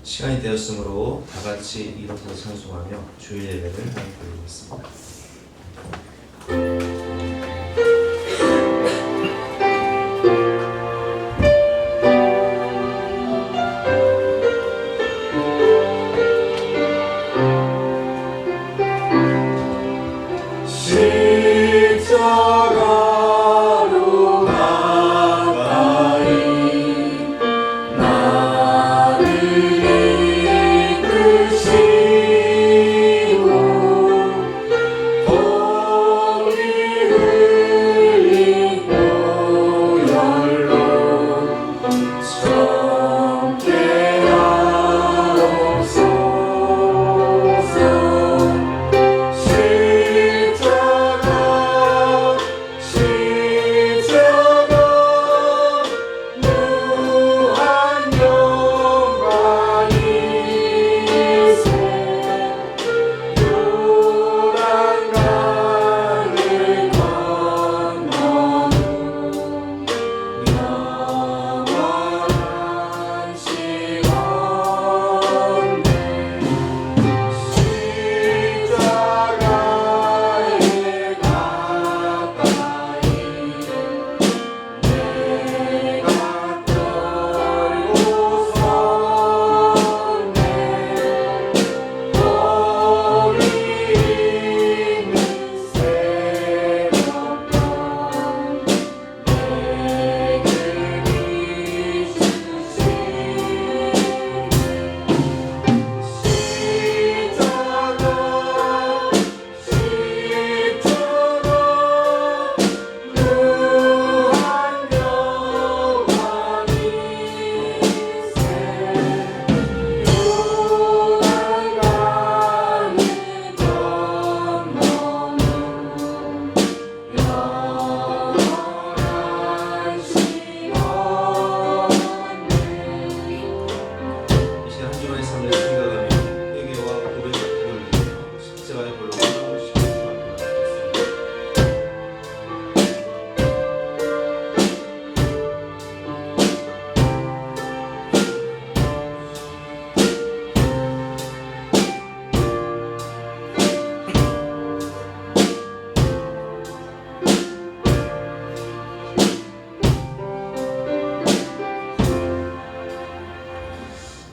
시간이 되었으므로 다 같이 일어서 찬송하며 주일 예배를 함께 드리겠습니다.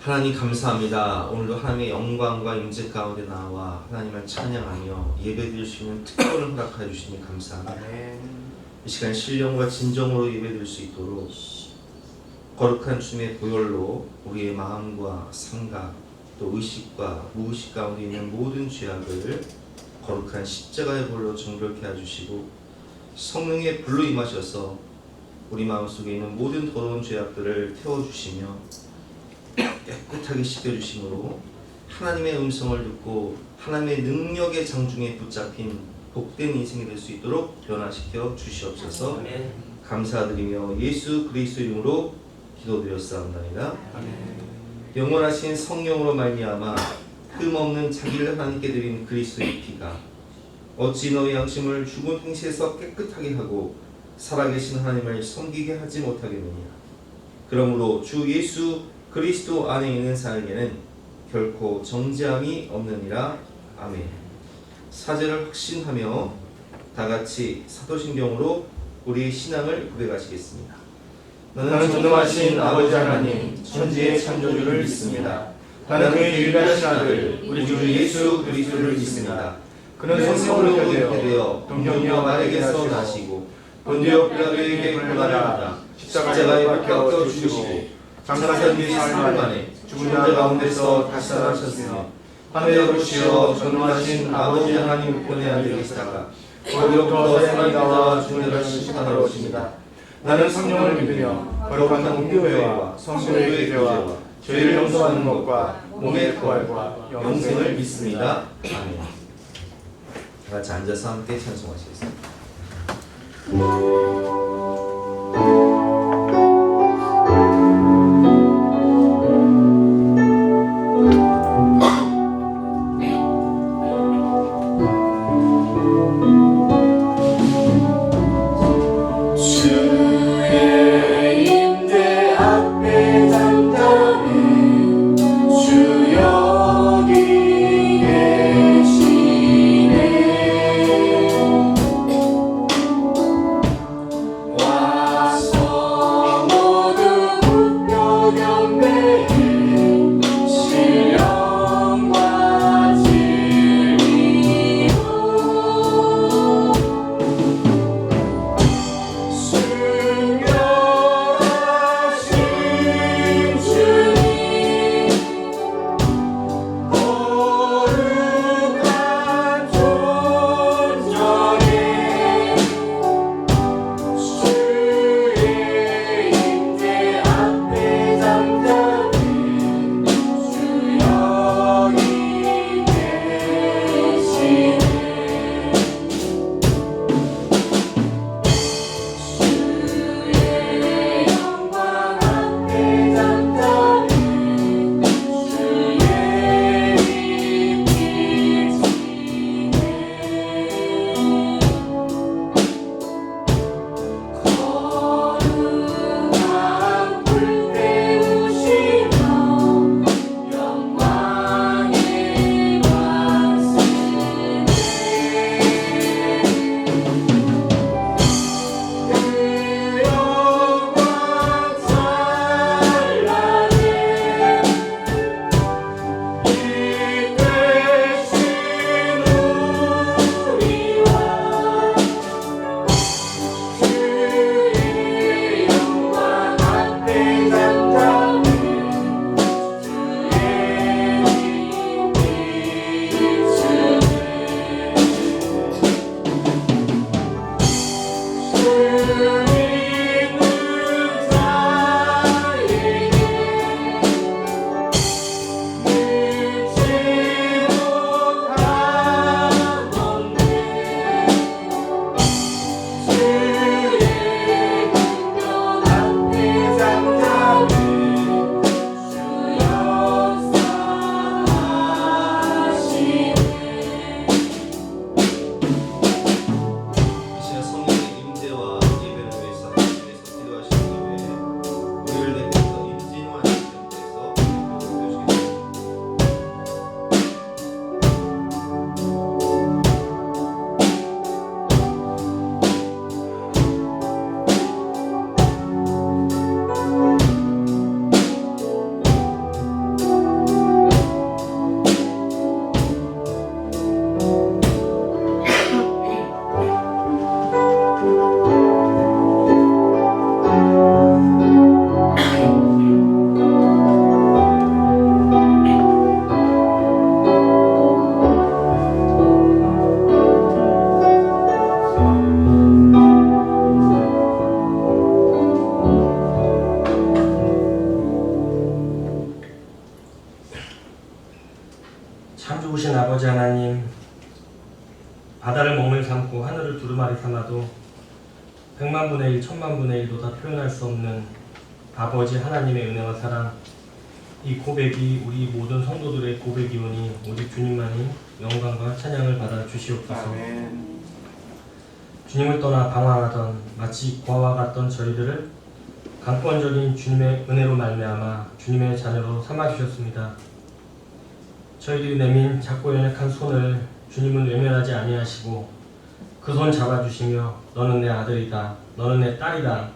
하나님 감사합니다. 오늘도 하나님의 영광과 임재 가운데 나와 하나님을 찬양하며 예배드릴 수 있는 특권을 허락하여 주시니 감사합니다. 이 시간 신령과 진정으로 예배드릴 수 있도록 거룩한 주님의 보혈로 우리의 마음과 생각 또 의식과 무의식 가운데 있는 모든 죄악을 거룩한 십자가의 볼로 정결케 해주시고 성령의 불로 임하셔서 우리 마음속에 있는 모든 더러운 죄악들을 태워주시며 깨끗하게 씻겨주심으로 하나님의 음성을 듣고 하나님의 능력의 장중에 붙잡힌 복된 인생이 될 수 있도록 변화시켜 주시옵소서. 감사드리며 예수 그리스도 이름으로 기도드렸사옵나이다. 영원하신 성령으로 말미암아 흠없는 자기를 하나님께 드린 그리스도의 피가 어찌 너희 양심을 죽은 행실에서 깨끗하게 하고 살아계신 하나님을 섬기게 하지 못하겠느냐. 그러므로 주 예수 그리스도 안에 있는 자에게는 결코 정죄함이 없느니라. 아멘. 사죄를 확신하며 다같이 사도신경으로 우리의 신앙을 고백하시겠습니다. 나는 전능하신 아버지 하나님 천지의 창조주를 믿습니다. 나는 그의 유일하신 아들 우리 주 예수 그리스도를 믿습니다. 그는 성령으로 되어 동정녀 마리아에게서 나시고 본디오 빌라도에게 고난을 십자가에 박혀 죽으시고 장사된 뒤 사흘 만에 죽은 자 가운데서 다시 살아나셨으며 하늘에 오르시어 전능하신 아버지 하나님 우편에 앉아 계시다가 거기로부터 사람이 나와 죽은 자를 심판하러 오십니다. 나는 성령을 믿으며 거룩한 공교회와 성도의 교제와 죄를 용서하는 것과 몸의 부활과 영생을 믿습니다. 아멘. 다 같이 앉아서 함께 찬송하시겠습니다. 주의 임대 앞에 잠잠해 참 좋으신 아버지 하나님, 바다를 먹물 삼고 하늘을 두루마리 삼아도 100만분의 1, 1000만분의 1도 다 표현할 수 없는 아버지 하나님의 은혜와 사랑, 이 고백이 우리 모든 성도들의 고백이오니 오직 주님만이 영광과 찬양을 받아 주시옵소서. 주님을 떠나 방황하던 마치 고아와 같던 저희들을 강권적인 주님의 은혜로 말미암아 주님의 자녀로 삼아주셨습니다. 저희들이 내민 작고 연약한 손을 주님은 외면하지 아니하시고 그 손 잡아주시며 너는 내 아들이다, 너는 내 딸이다,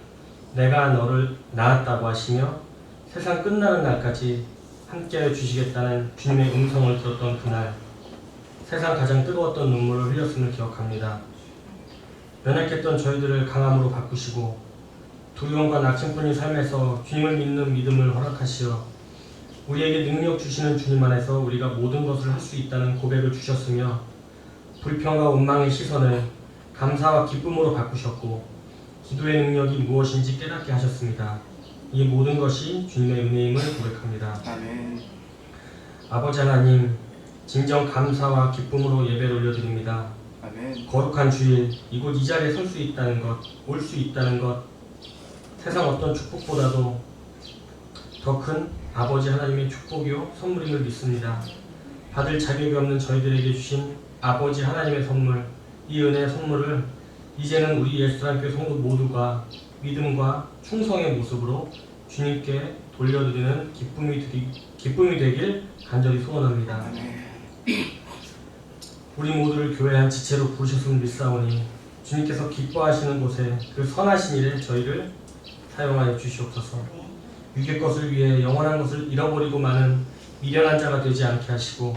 내가 너를 낳았다고 하시며 세상 끝나는 날까지 함께하여 주시겠다는 주님의 음성을 들었던 그날, 세상 가장 뜨거웠던 눈물을 흘렸음을 기억합니다. 연약했던 저희들을 강함으로 바꾸시고 두려움과 낙심뿐인 삶에서 주님을 믿는 믿음을 허락하시어 우리에게 능력 주시는 주님 안에서 우리가 모든 것을 할 수 있다는 고백을 주셨으며 불평과 원망의 시선을 감사와 기쁨으로 바꾸셨고 기도의 능력이 무엇인지 깨닫게 하셨습니다. 이 모든 것이 주님의 은혜임을 고백합니다. 아멘. 아버지 하나님, 진정 감사와 기쁨으로 예배를 올려드립니다. 아멘. 거룩한 주일, 이곳 이 자리에 설 수 있다는 것, 올 수 있다는 것, 세상 어떤 축복보다도 더 큰 아버지 하나님의 축복이요 선물임을 믿습니다. 받을 자격이 없는 저희들에게 주신 아버지 하나님의 선물, 이 은혜의 선물을 이제는 우리 예수사랑교회 성도 모두가 믿음과 충성의 모습으로 주님께 돌려드리는 기쁨이 되길 간절히 소원합니다. 우리 모두를 교회 한 지체로 부르셨음을 믿사오니 주님께서 기뻐하시는 곳에 그 선하신 일에 저희를 사용하여 주시옵소서. 육의 것을 위해 영원한 것을 잃어버리고 마는 미련한 자가 되지 않게 하시고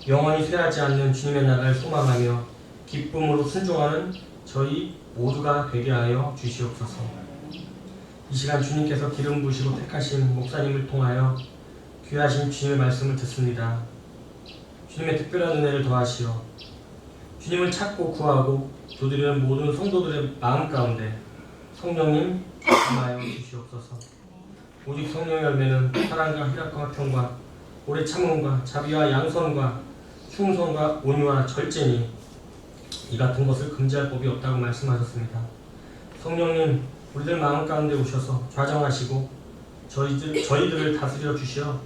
영원히 쇠하지 않는 주님의 나라를 소망하며 기쁨으로 순종하는 저희 모두가 되게 하여 주시옵소서. 이 시간 주님께서 기름 부으시고 택하신 목사님을 통하여 귀하신 주님의 말씀을 듣습니다. 주님의 특별한 은혜를 더하시어 주님을 찾고 구하고 두드리는 모든 성도들의 마음 가운데 성령님 임하여 주시옵소서. 오직 성령의 열매는 사랑과 희락과 화평과 오래 참음과 자비와 양선과 충성과 온유와 절제니 이 같은 것을 금지할 법이 없다고 말씀하셨습니다. 성령님, 우리들 마음 가운데 오셔서 좌정하시고 저희들을 다스려 주시어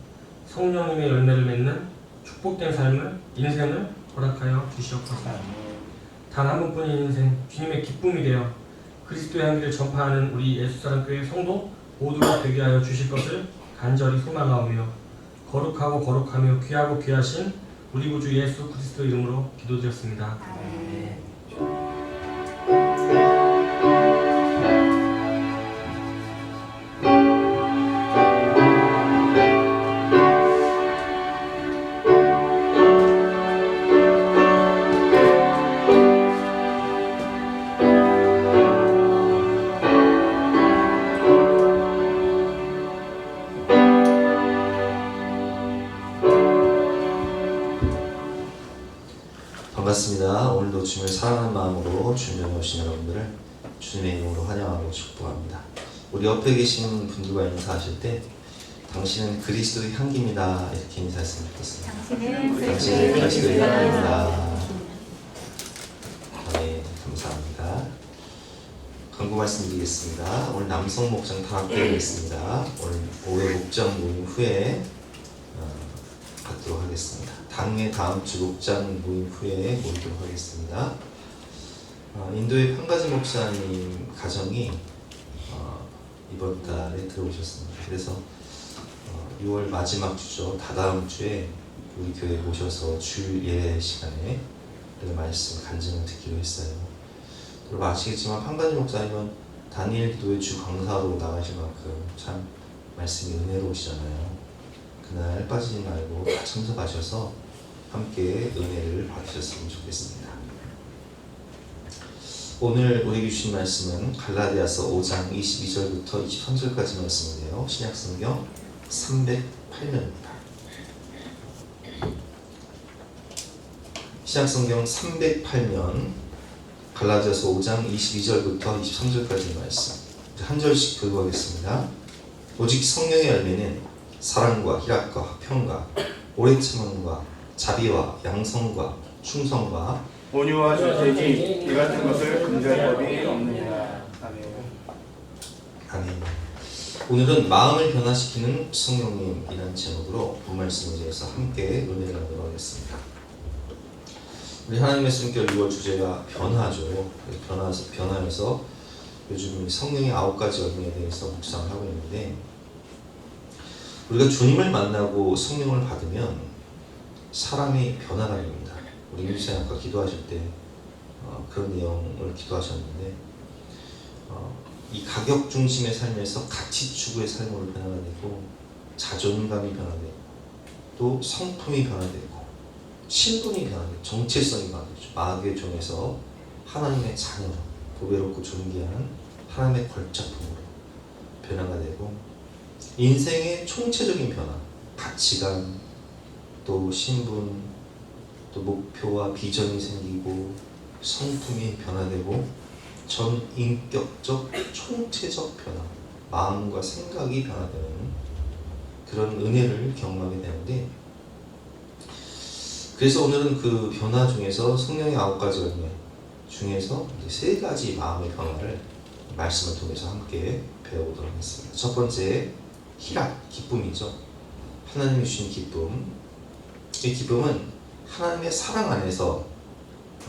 성령님의 열매를 맺는 축복된 삶을, 인생을 허락하여 주시옵소서. 단 한 번뿐인 인생, 주님의 기쁨이 되어 그리스도의 향기를 전파하는 우리 예수사랑교회 성도 모두가 되게 하여 주실 것을 간절히 소망하오며 거룩하고 거룩하며 귀하고 귀하신 우리 구주 예수 그리스도 이름으로 기도드렸습니다. 반갑습니다. 오늘도 주님을 사랑하는 마음으로 주님에 오신 여러분들을 주님의 이름으로 환영하고 축복합니다. 우리 옆에 계신 분들과 인사하실 때 당신은 그리스도의 향기입니다 이렇게 인사했으면 좋겠습니다. 당신은 그리스도의 향기입니다. 네, 감사합니다. 광고 말씀드리겠습니다. 오늘 남성 목장 단합대회가 있습니다. 오늘 오후에 목장 모임 후에 갖도록 하겠습니다. 당회 다음 주 목장 모임 후에 모이도록 하겠습니다. 인도의 편가지 목사님 가정이 이번 달에 들어오셨습니다. 그래서 6월 마지막 주죠. 다다음 주에 우리 교회에 모셔서 주일 예배 시간에 그 말씀 간증을 듣기로 했어요. 여러분 아시겠지만 편가지 목사님은 다니엘 기도의 주 강사로 나가신 만큼 참 말씀이 은혜로우시잖아요. 그날 빠지지 말고 다 참석하셔서 함께 은혜를 받으셨으면 좋겠습니다. 오늘 우리에게 주신 말씀은 갈라디아서 5장 22절부터 23절까지 말씀인데요. 신약성경 308면입니다. 신약성경 308면 갈라디아서 5장 22절부터 23절까지 말씀 한 절씩 교독하겠습니다. 오직 성령의 열매는 사랑과 희락과 화평과 오래 참음과 자비와 양성과 충성과 온유와 절제지 이 같은 것을 금지할 법이 없느니라. 아멘. 아멘. 오늘은 마음을 변화시키는 성령님이라는 제목으로 두 말씀에 대해서 함께 논의를 하도록 하겠습니다. 우리 하나님 말씀께 6월 주제가 변화죠. 변화에서 요즘 성령의 9가지 열매에 대해서 묵상을 하고 있는데, 우리가 주님을 만나고 성령을 받으면 사람이 변화가 됩니다. 우리 유리사님 아까 기도하실 때 그런 내용을 기도하셨는데, 이 가격 중심의 삶에서 가치 추구의 삶으로 변화가 되고, 자존감이 변화되고, 또 성품이 변화되고, 신분이 변화되고, 정체성이 변화되죠. 마귀의 종에서 하나님의 자녀로, 보배롭고 존귀한 하나님의 걸작품으로 변화가 되고, 인생의 총체적인 변화, 가치관, 또 신분, 또 목표와 비전이 생기고, 성품이 변화되고, 전 인격적 총체적 변화, 마음과 생각이 변화되는 그런 은혜를 경험하게 되는데, 그래서 오늘은 그 변화 중에서 성령의 9가지 열매 중에서 이제 3가지 마음의 변화를 말씀을 통해서 함께 배워보도록 하겠습니다. 첫 번째, 희락, 기쁨이죠. 하나님이 주신 기쁨. 이 기쁨은 하나님의 사랑 안에서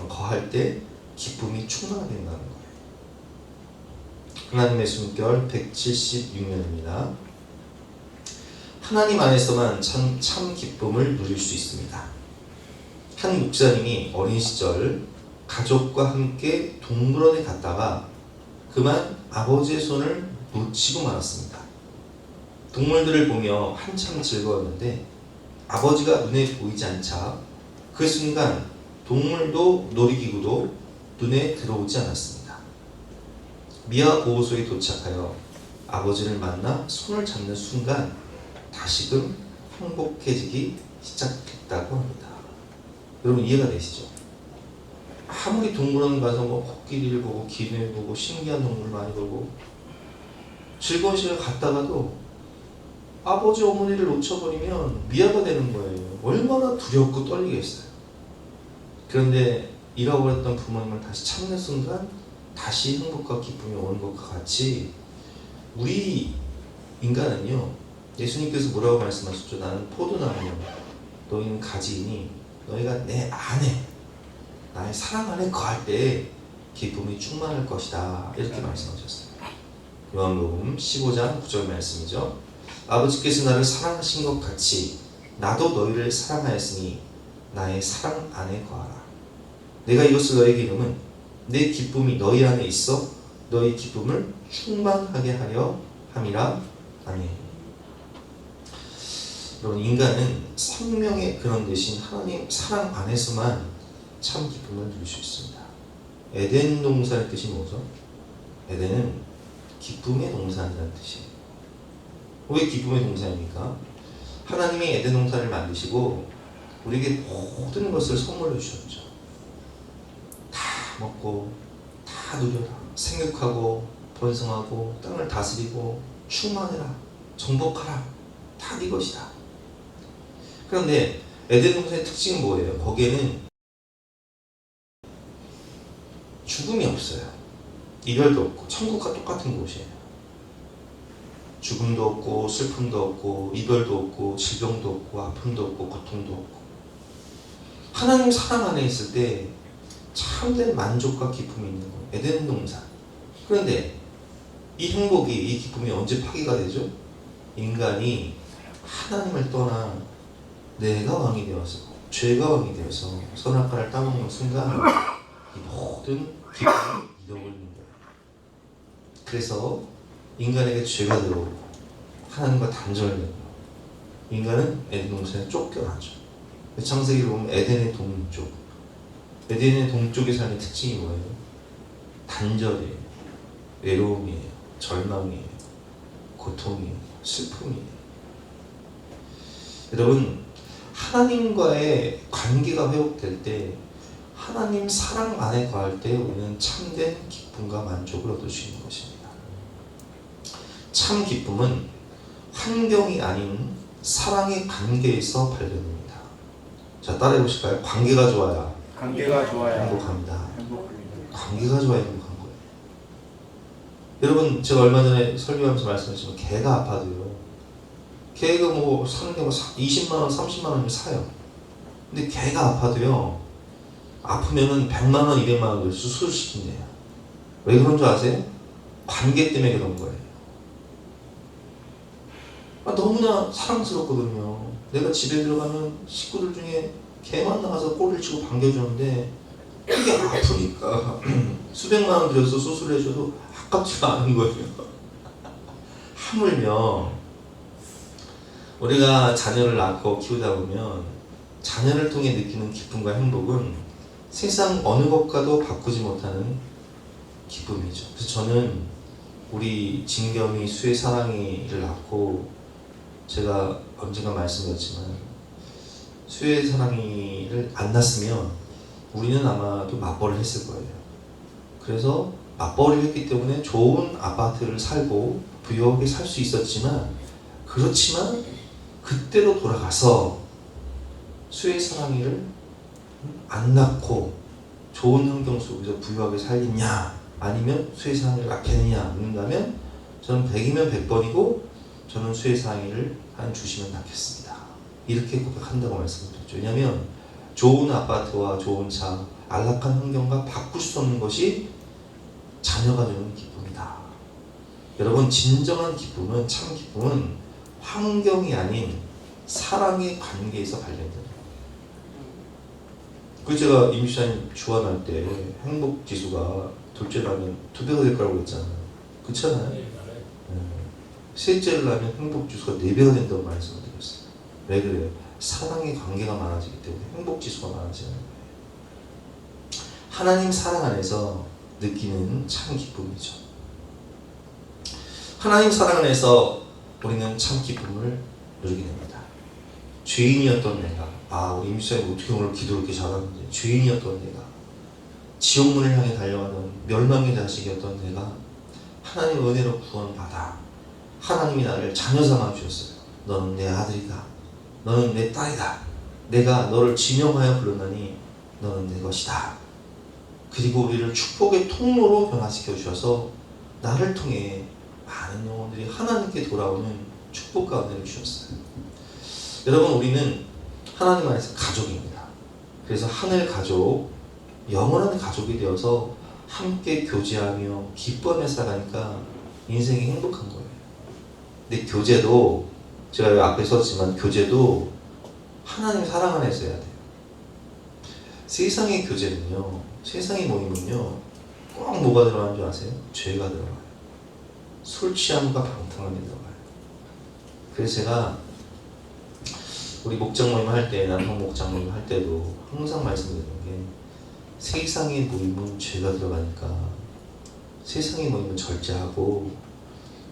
거할 때 기쁨이 충만된다는 거예요. 하나님의 숨결 176년입니다. 하나님 안에서만 참 기쁨을 누릴 수 있습니다. 한 목사님이 어린 시절 가족과 함께 동물원에 갔다가 그만 아버지의 손을 놓치고 말았습니다. 동물들을 보며 한참 즐거웠는데 아버지가 눈에 보이지 않자 그 순간 동물도 놀이기구도 눈에 들어오지 않았습니다. 미아 보호소에 도착하여 아버지를 만나 손을 잡는 순간 다시금 행복해지기 시작했다고 합니다. 여러분 이해가 되시죠? 아무리 동물원 가서 뭐 코끼리를 보고 기내를 보고 신기한 동물 많이 보고 즐거운 시간을 갔다가도 아버지 어머니를 놓쳐버리면 미아가 되는 거예요. 얼마나 두렵고 떨리겠어요. 그런데 잃어버렸던 부모님을 다시 찾는 순간 다시 행복과 기쁨이 오는 것과 같이 우리 인간은요, 예수님께서 뭐라고 말씀하셨죠? 나는 포도나무요 너희는 가지이니 너희가 내 안에 나의 사랑 안에 거할 때 기쁨이 충만할 것이다, 이렇게 말씀하셨어요. 요한복음 15장 9절 말씀이죠. 아버지께서 나를 사랑하신 것 같이 나도 너희를 사랑하였으니 나의 사랑 안에 거하라. 내가 이것을 너에게 이름은 내 기쁨이 너희 안에 있어 너희 기쁨을 충만하게 하려 함이라. 아멘. 여러분 인간은 생명의 근원 대신 하나님 사랑 안에서만 참 기쁨을 누릴 수 있습니다. 에덴 동산의 뜻이 뭐죠? 에덴은 기쁨의 동산이라는 뜻이에요. 왜 기쁨의 동산입니까? 하나님이 에덴 동산을 만드시고 우리에게 모든 것을 선물로 주셨죠. 다 먹고 다 누려라, 생육하고 번성하고 땅을 다스리고 충만해라, 정복하라, 다 네 것이다. 그런데 에덴 동산의 특징은 뭐예요? 거기에는 죽음이 없어요. 이별도 없고 천국과 똑같은 곳이에요. 죽음도 없고 슬픔도 없고 이별도 없고 질병도 없고 아픔도 없고 고통도 없고 하나님 사랑 안에 있을 때 참된 만족과 기쁨이 있는 거예요. 에덴 동산. 그런데 이 행복이, 이 기쁨이 언제 파괴가 되죠? 인간이 하나님을 떠나 내가 왕이 되어서, 죄가 왕이 되어서 선악과를 따먹는 순간 이 모든 기쁨을 잃어버리는 거예요. 그래서 인간에게 죄가 들어오고 하나님과 단절되고 인간은 에덴 동산에 쫓겨나죠. 창세기를 보면 에덴의 동쪽, 에덴의 동쪽의 삶의 특징이 뭐예요? 단절이에요, 외로움이에요, 절망이에요, 고통이에요, 슬픔이에요. 여러분 하나님과의 관계가 회복될 때, 하나님 사랑 안에 거할 때 우리는 참된 기쁨과 만족을 얻을 수 있는 것입니다. 참 기쁨은 환경이 아닌 사랑의 관계에서 발견됩니다. 자, 따라해 보실까요? 관계가 좋아야 관계가 좋아야 행복합니다. 행복합니다. 관계가 좋아야 행복한 거예요. 여러분, 제가 얼마 전에 설교하면서 말씀하셨지만 개가 아파도요. 개가 뭐 사는 게 뭐 20만 원, 30만 원이면 사요. 근데 개가 아파도요. 아프면은 100만 원, 200만 원 수술시킨대요. 왜 그런 줄 아세요? 관계 때문에 그런 거예요. 너무나 사랑스럽거든요. 내가 집에 들어가면 식구들 중에 개만 나가서 꼬리를 치고 반겨주는데 그게 아프니까 수백만 원 들여서 수술해줘도 아깝지가 않은 거예요. 하물며 우리가 자녀를 낳고 키우다 보면 자녀를 통해 느끼는 기쁨과 행복은 세상 어느 것과도 바꾸지 못하는 기쁨이죠. 그래서 저는 우리 진겸이 수의 사랑이를 낳고 제가 언젠가 말씀드렸지만 수의 사랑이를 안 낳았으면 우리는 아마 또 맞벌이를 했을 거예요. 그래서 맞벌이를 했기 때문에 좋은 아파트를 살고 부유하게 살 수 있었지만 그렇지만 그때로 돌아가서 수의 사랑이를 안 낳고 좋은 환경 속에서 부유하게 살겠냐 아니면 수의 사랑이를 낳겠느냐 묻는다면 저는 100이면 100번이고 저는 수의 사랑이를 한 주시면 낳겠습니다. 이렇게 고백한다고 말씀드렸죠. 왜냐하면 좋은 아파트와 좋은 차, 안락한 환경과 바꿀 수 없는 것이 자녀가 주는 기쁨이다. 여러분, 진정한 기쁨은, 참 기쁨은 환경이 아닌 사랑의 관계에서 발견되는 거예요. 그 제가 임시사님 주관할 때 행복 지수가 둘째를 하면 2배가 될 거라고 했잖아요. 그렇잖아요. 셋째를 하면 행복 지수가 4배가 된다고 말씀을 드렸어요. 왜 그래요? 사랑의 관계가 많아지기 때문에 행복 지수가 많아지는 거예요. 하나님 사랑 안에서 느끼는 참 기쁨이죠. 하나님 사랑 안에서 우리는 참 기쁨을 누리게 됩니다. 죄인이었던 내가, 우리 임수사님 어떻게 오늘 기도를 이렇게 잘하는지, 죄인이었던 내가, 지옥문을 향해 달려가는 멸망의 자식이었던 내가 하나님 은혜로 구원받아 하나님이 나를 자녀 삼아 주셨어요. 너는 내 아들이다. 너는 내 딸이다. 내가 너를 지명하여 불렀나니 너는 내 것이다. 그리고 우리를 축복의 통로로 변화시켜 주셔서 나를 통해 많은 영혼들이 하나님께 돌아오는 축복과 은혜를 주셨어요. 여러분, 우리는 하나님 안에서 가족입니다. 그래서 하늘 가족, 영원한 가족이 되어서 함께 교제하며 기뻐하며 살아가니까 인생이 행복한 거예요. 근데 교제도 제가 여기 앞에 썼지만 교제도 하나님 사랑 안에서 해야 돼요. 세상의 교제는요, 세상의 모임은요, 꼭 뭐가 들어가는 줄 아세요? 죄가 들어가요. 술 취함과 방탕함이 들어가요. 그래서 제가 우리 목장 모임 할 때, 남성 목장 모임 할 때도 항상 말씀드리는 게 세상의 모임은 죄가 들어가니까 세상의 모임은 절제하고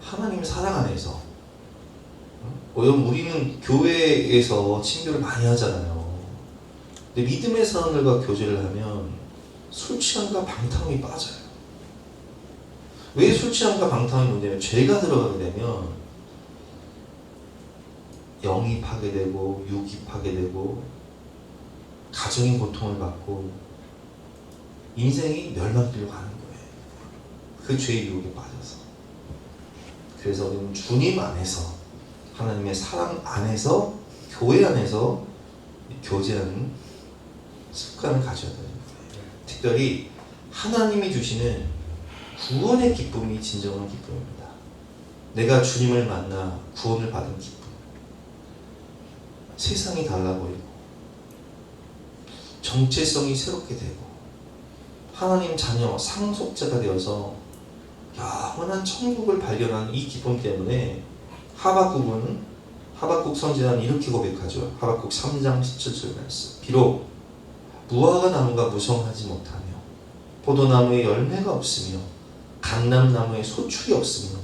하나님 사랑 안에서 우리는 교회에서 친교를 많이 하잖아요. 근데 믿음의 사람들과 교제를 하면 술 취함과 방탕함이 빠져요. 왜 술 취함과 방탕함이 문제냐면 죄가 들어가게 되면 영이 파괴되고 육이 파괴되고 가정의 고통을 받고 인생이 멸망길로 가는 거예요. 그 죄의 유혹에 빠져서. 그래서 우리는 주님 안에서 하나님의 사랑 안에서 교회 안에서 교제하는 습관을 가져야 되는 거예요. 특별히 하나님이 주시는 구원의 기쁨이 진정한 기쁨입니다. 내가 주님을 만나 구원을 받은 기쁨. 세상이 달라 보이고 정체성이 새롭게 되고 하나님 자녀 상속자가 되어서 영원한 천국을 발견한 이 기쁨 때문에 하박국 선지자는 이렇게 고백하죠. 하박국 3장 17절 말씀. 비록 무화과 나무가 무성하지 못하며 포도나무에 열매가 없으며 감람나무에 소출이 없으며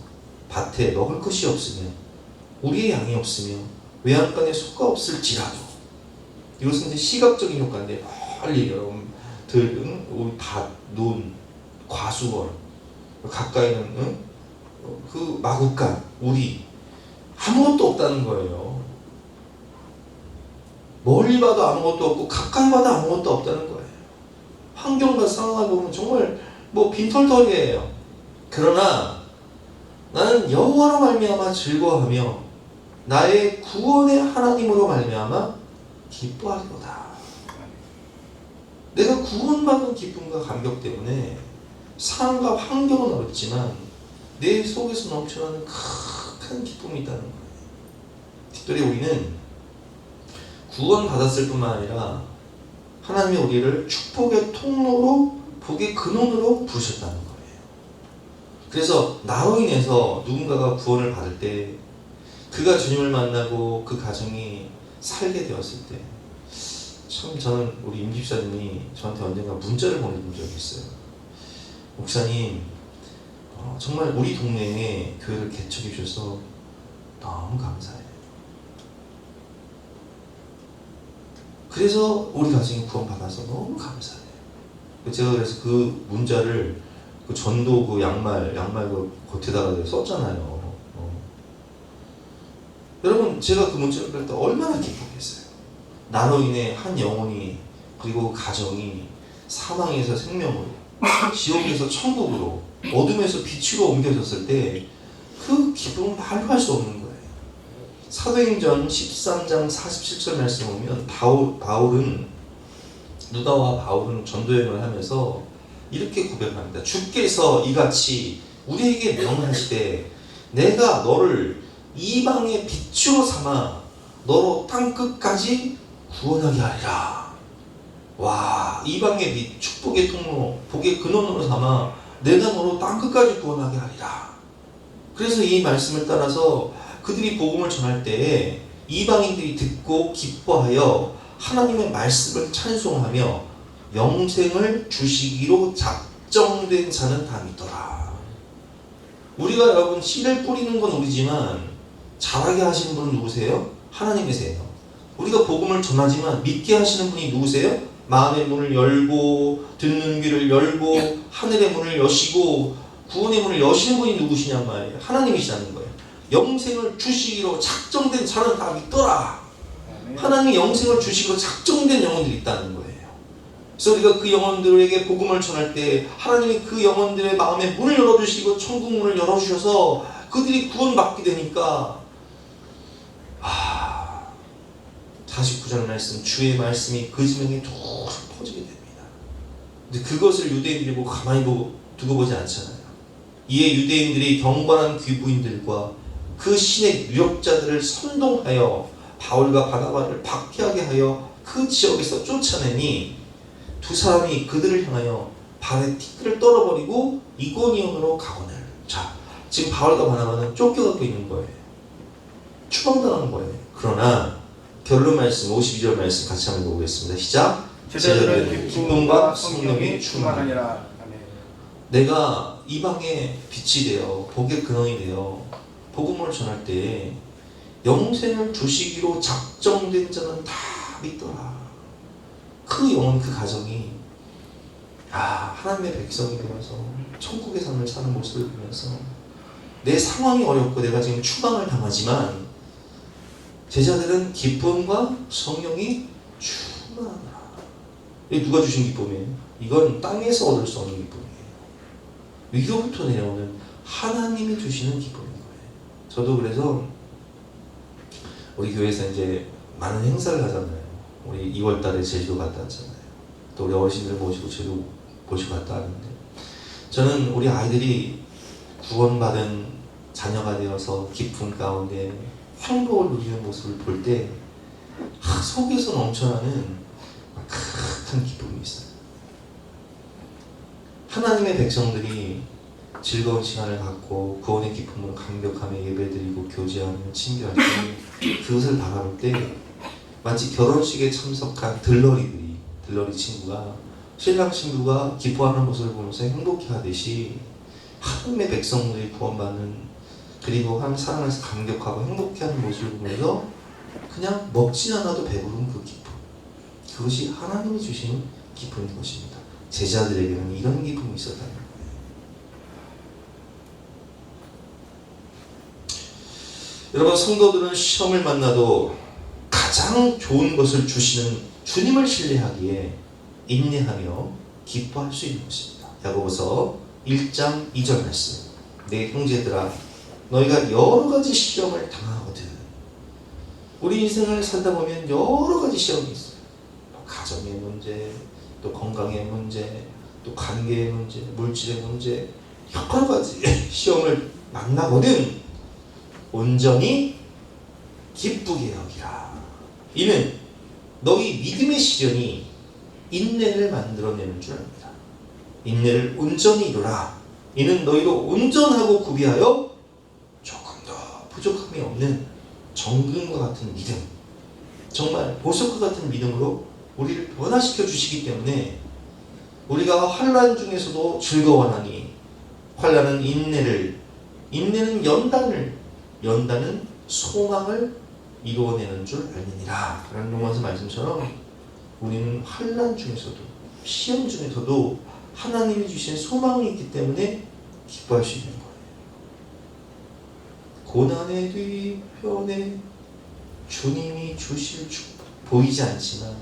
밭에 먹을 것이 없으며 우리의 양이 없으며 외양간에 소가 없을지라도, 이것은 이제 시각적인 효과인데 멀리 여러분 우리 밭, 논, 과수원 가까이는 그 마구간 우리 아무것도 없다는 거예요. 멀리 봐도 아무것도 없고 가까이 봐도 아무것도 없다는 거예요. 환경과 상황을 보면 정말 뭐 빈털터리예요. 그러나 나는 여호와로 말미암아 즐거워하며 나의 구원의 하나님으로 말미암아 기뻐하리로다. 내가 구원받은 기쁨과 감격 때문에 상황과 환경은 어렵지만 내 속에서 넘쳐나는 큰 기쁨이 있다는 거예요. 특별히 우리는 구원받았을 뿐만 아니라 하나님이 우리를 축복의 통로로, 복의 근원으로 부르셨다는 거예요. 그래서 나로 인해서 누군가가 구원을 받을 때, 그가 주님을 만나고 그 가정이 살게 되었을 때, 참 저는 우리 임 집사님이 저한테 언젠가 문자를 보내준 적이 있어요. 목사님, 정말 우리 동네에 교회를 개척해 주셔서 너무 감사해요. 그래서 우리 가정이 구원받아서 너무 감사해요. 제가 그래서 그 문자를 그 전도 그 양말 그 겉에다가 썼잖아요. 여러분, 제가 그 문자를 볼 때 얼마나 기뻤겠어요. 나로 인해 한 영혼이, 그리고 가정이 사망에서 생명으로, 지옥에서 천국으로, 어둠에서 빛으로 옮겨졌을 때 그 기쁨은 말로 할 수 없는 거예요. 사도행전 13장 47절 말씀 보면 누가와 바울은 전도여행을 하면서 이렇게 고백합니다. 주께서 이같이 우리에게 명하시되 내가 너를 이방의 빛으로 삼아 너로 땅끝까지 구원하게 하리라. 와, 이방의 빛, 축복의 통로, 복의 근원으로 삼아 내가 너로 땅끝까지 구원하게 하리라. 그래서 이 말씀을 따라서 그들이 복음을 전할 때에 이방인들이 듣고 기뻐하여 하나님의 말씀을 찬송하며 영생을 주시기로 작정된 자는 다 믿더라. 우리가 여러분 씨를 뿌리는 건 우리지만 자라게 하시는 분은 누구세요? 하나님이세요. 우리가 복음을 전하지만 믿게 하시는 분이 누구세요? 마음의 문을 열고 듣는 귀를 열고 하늘의 문을 여시고 구원의 문을 여시는 분이 누구시냔 말이에요. 하나님이시라는 거예요. 영생을 주시기로 작정된 자는 다 믿더라. 하나님이 영생을 주시기로 작정된 영혼들이 있다는 거예요. 그래서 우리가 그 영혼들에게 복음을 전할 때 하나님이 그 영혼들의 마음의 문을 열어주시고 천국 문을 열어주셔서 그들이 구원받게 되니까 49절 말씀, 주의 말씀이 그 지명에 툭 퍼지게 됩니다. 근데 그것을 유대인들이 보고 가만히 두고 보지 않잖아요. 이에 유대인들이 경건한 귀부인들과 그 신의 유력자들을 선동하여 바울과 바나바를 박해하게 하여 그 지역에서 쫓아내니 두 사람이 그들을 향하여 발에 티끌을 떨어버리고 이고니온으로 가거늘. 자, 지금 바울과 바나바는 쫓겨가고 있는 거예요. 추방당한 거예요. 그러나 결론 말씀 52절 말씀 같이 한번 보겠습니다. 시작. 제자들은 기쁨과 성령이 충만하니라. 내가 이방의 빛이 되어 복의 근원이 되어 복음을 전할 때 영생을 주시기로 작정된 자는 다 믿더라. 그 영혼, 그 가정이 하나님의 백성이 되어서 천국의 삶을 사는 모습을 보면서 내 상황이 어렵고 내가 지금 추방을 당하지만 제자들은 기쁨과 성령이 충만하더라. 이게 누가 주신 기쁨이에요? 이건 땅에서 얻을 수 없는 기쁨이에요. 위로부터 내려오는 하나님이 주시는 기쁨인 거예요. 저도 그래서 우리 교회에서 이제 많은 행사를 하잖아요. 우리 2월달에 제주도 갔다 왔잖아요. 또 우리 어르신들 모시고 제주도 모시고 갔다 왔는데 저는 우리 아이들이 구원받은 자녀가 되어서 기쁨 가운데 행복을 누리는 모습을 볼 때 속에서 넘쳐나는 큰 기쁨이 있어요. 하나님의 백성들이 즐거운 시간을 갖고 구원의 기쁨으로 감격하며 예배드리고 교제하며 친교할 때 그것을 바라볼 때 마치 결혼식에 참석한 들러리 친구가 신랑 신부가 기뻐하는 모습을 보면서 행복해하듯이 하나님의 백성들이 구원받는 그리고 한 사랑에서 감격하고 행복해하는 모습을 보면서 그냥 먹지 않아도 배부른 그 기쁨, 그것이 하나님이 주시는 기쁨인 것입니다. 제자들에게는 이런 기쁨이 있었다는 거예요. 여러분, 성도들은 시험을 만나도 가장 좋은 것을 주시는 주님을 신뢰하기에 인내하며 기뻐할 수 있는 것입니다. 야고보서 1장 2절 말씀. 내 형제들아 너희가 여러 가지 시험을 당하거든. 우리 인생을 살다 보면 여러 가지 시험이 있어요. 가정의 문제, 또 건강의 문제, 또 관계의 문제, 물질의 문제, 여러 가지 시험을 만나거든. 온전히 기쁘게 여기라. 이는 너희 믿음의 시련이 인내를 만들어내는 줄 압니다. 인내를 온전히 이루라. 이는 너희로 온전하고 구비하여 조금 더 부족함이 없는 정금과 같은 믿음, 정말 보석과 같은 믿음으로 우리를 변화시켜 주시기 때문에 우리가 환난 중에서도 즐거워하니 환난은 인내는 연단은 소망을 이루어내는 줄 알느니라. 라는 로마서 말씀처럼 우리는 환난 중에서도 시험 중에서도 하나님이 주신 소망이 있기 때문에 기뻐할 수 있는 거예요. 고난의 뒤편에 주님이 주실 축복 보이지 않지만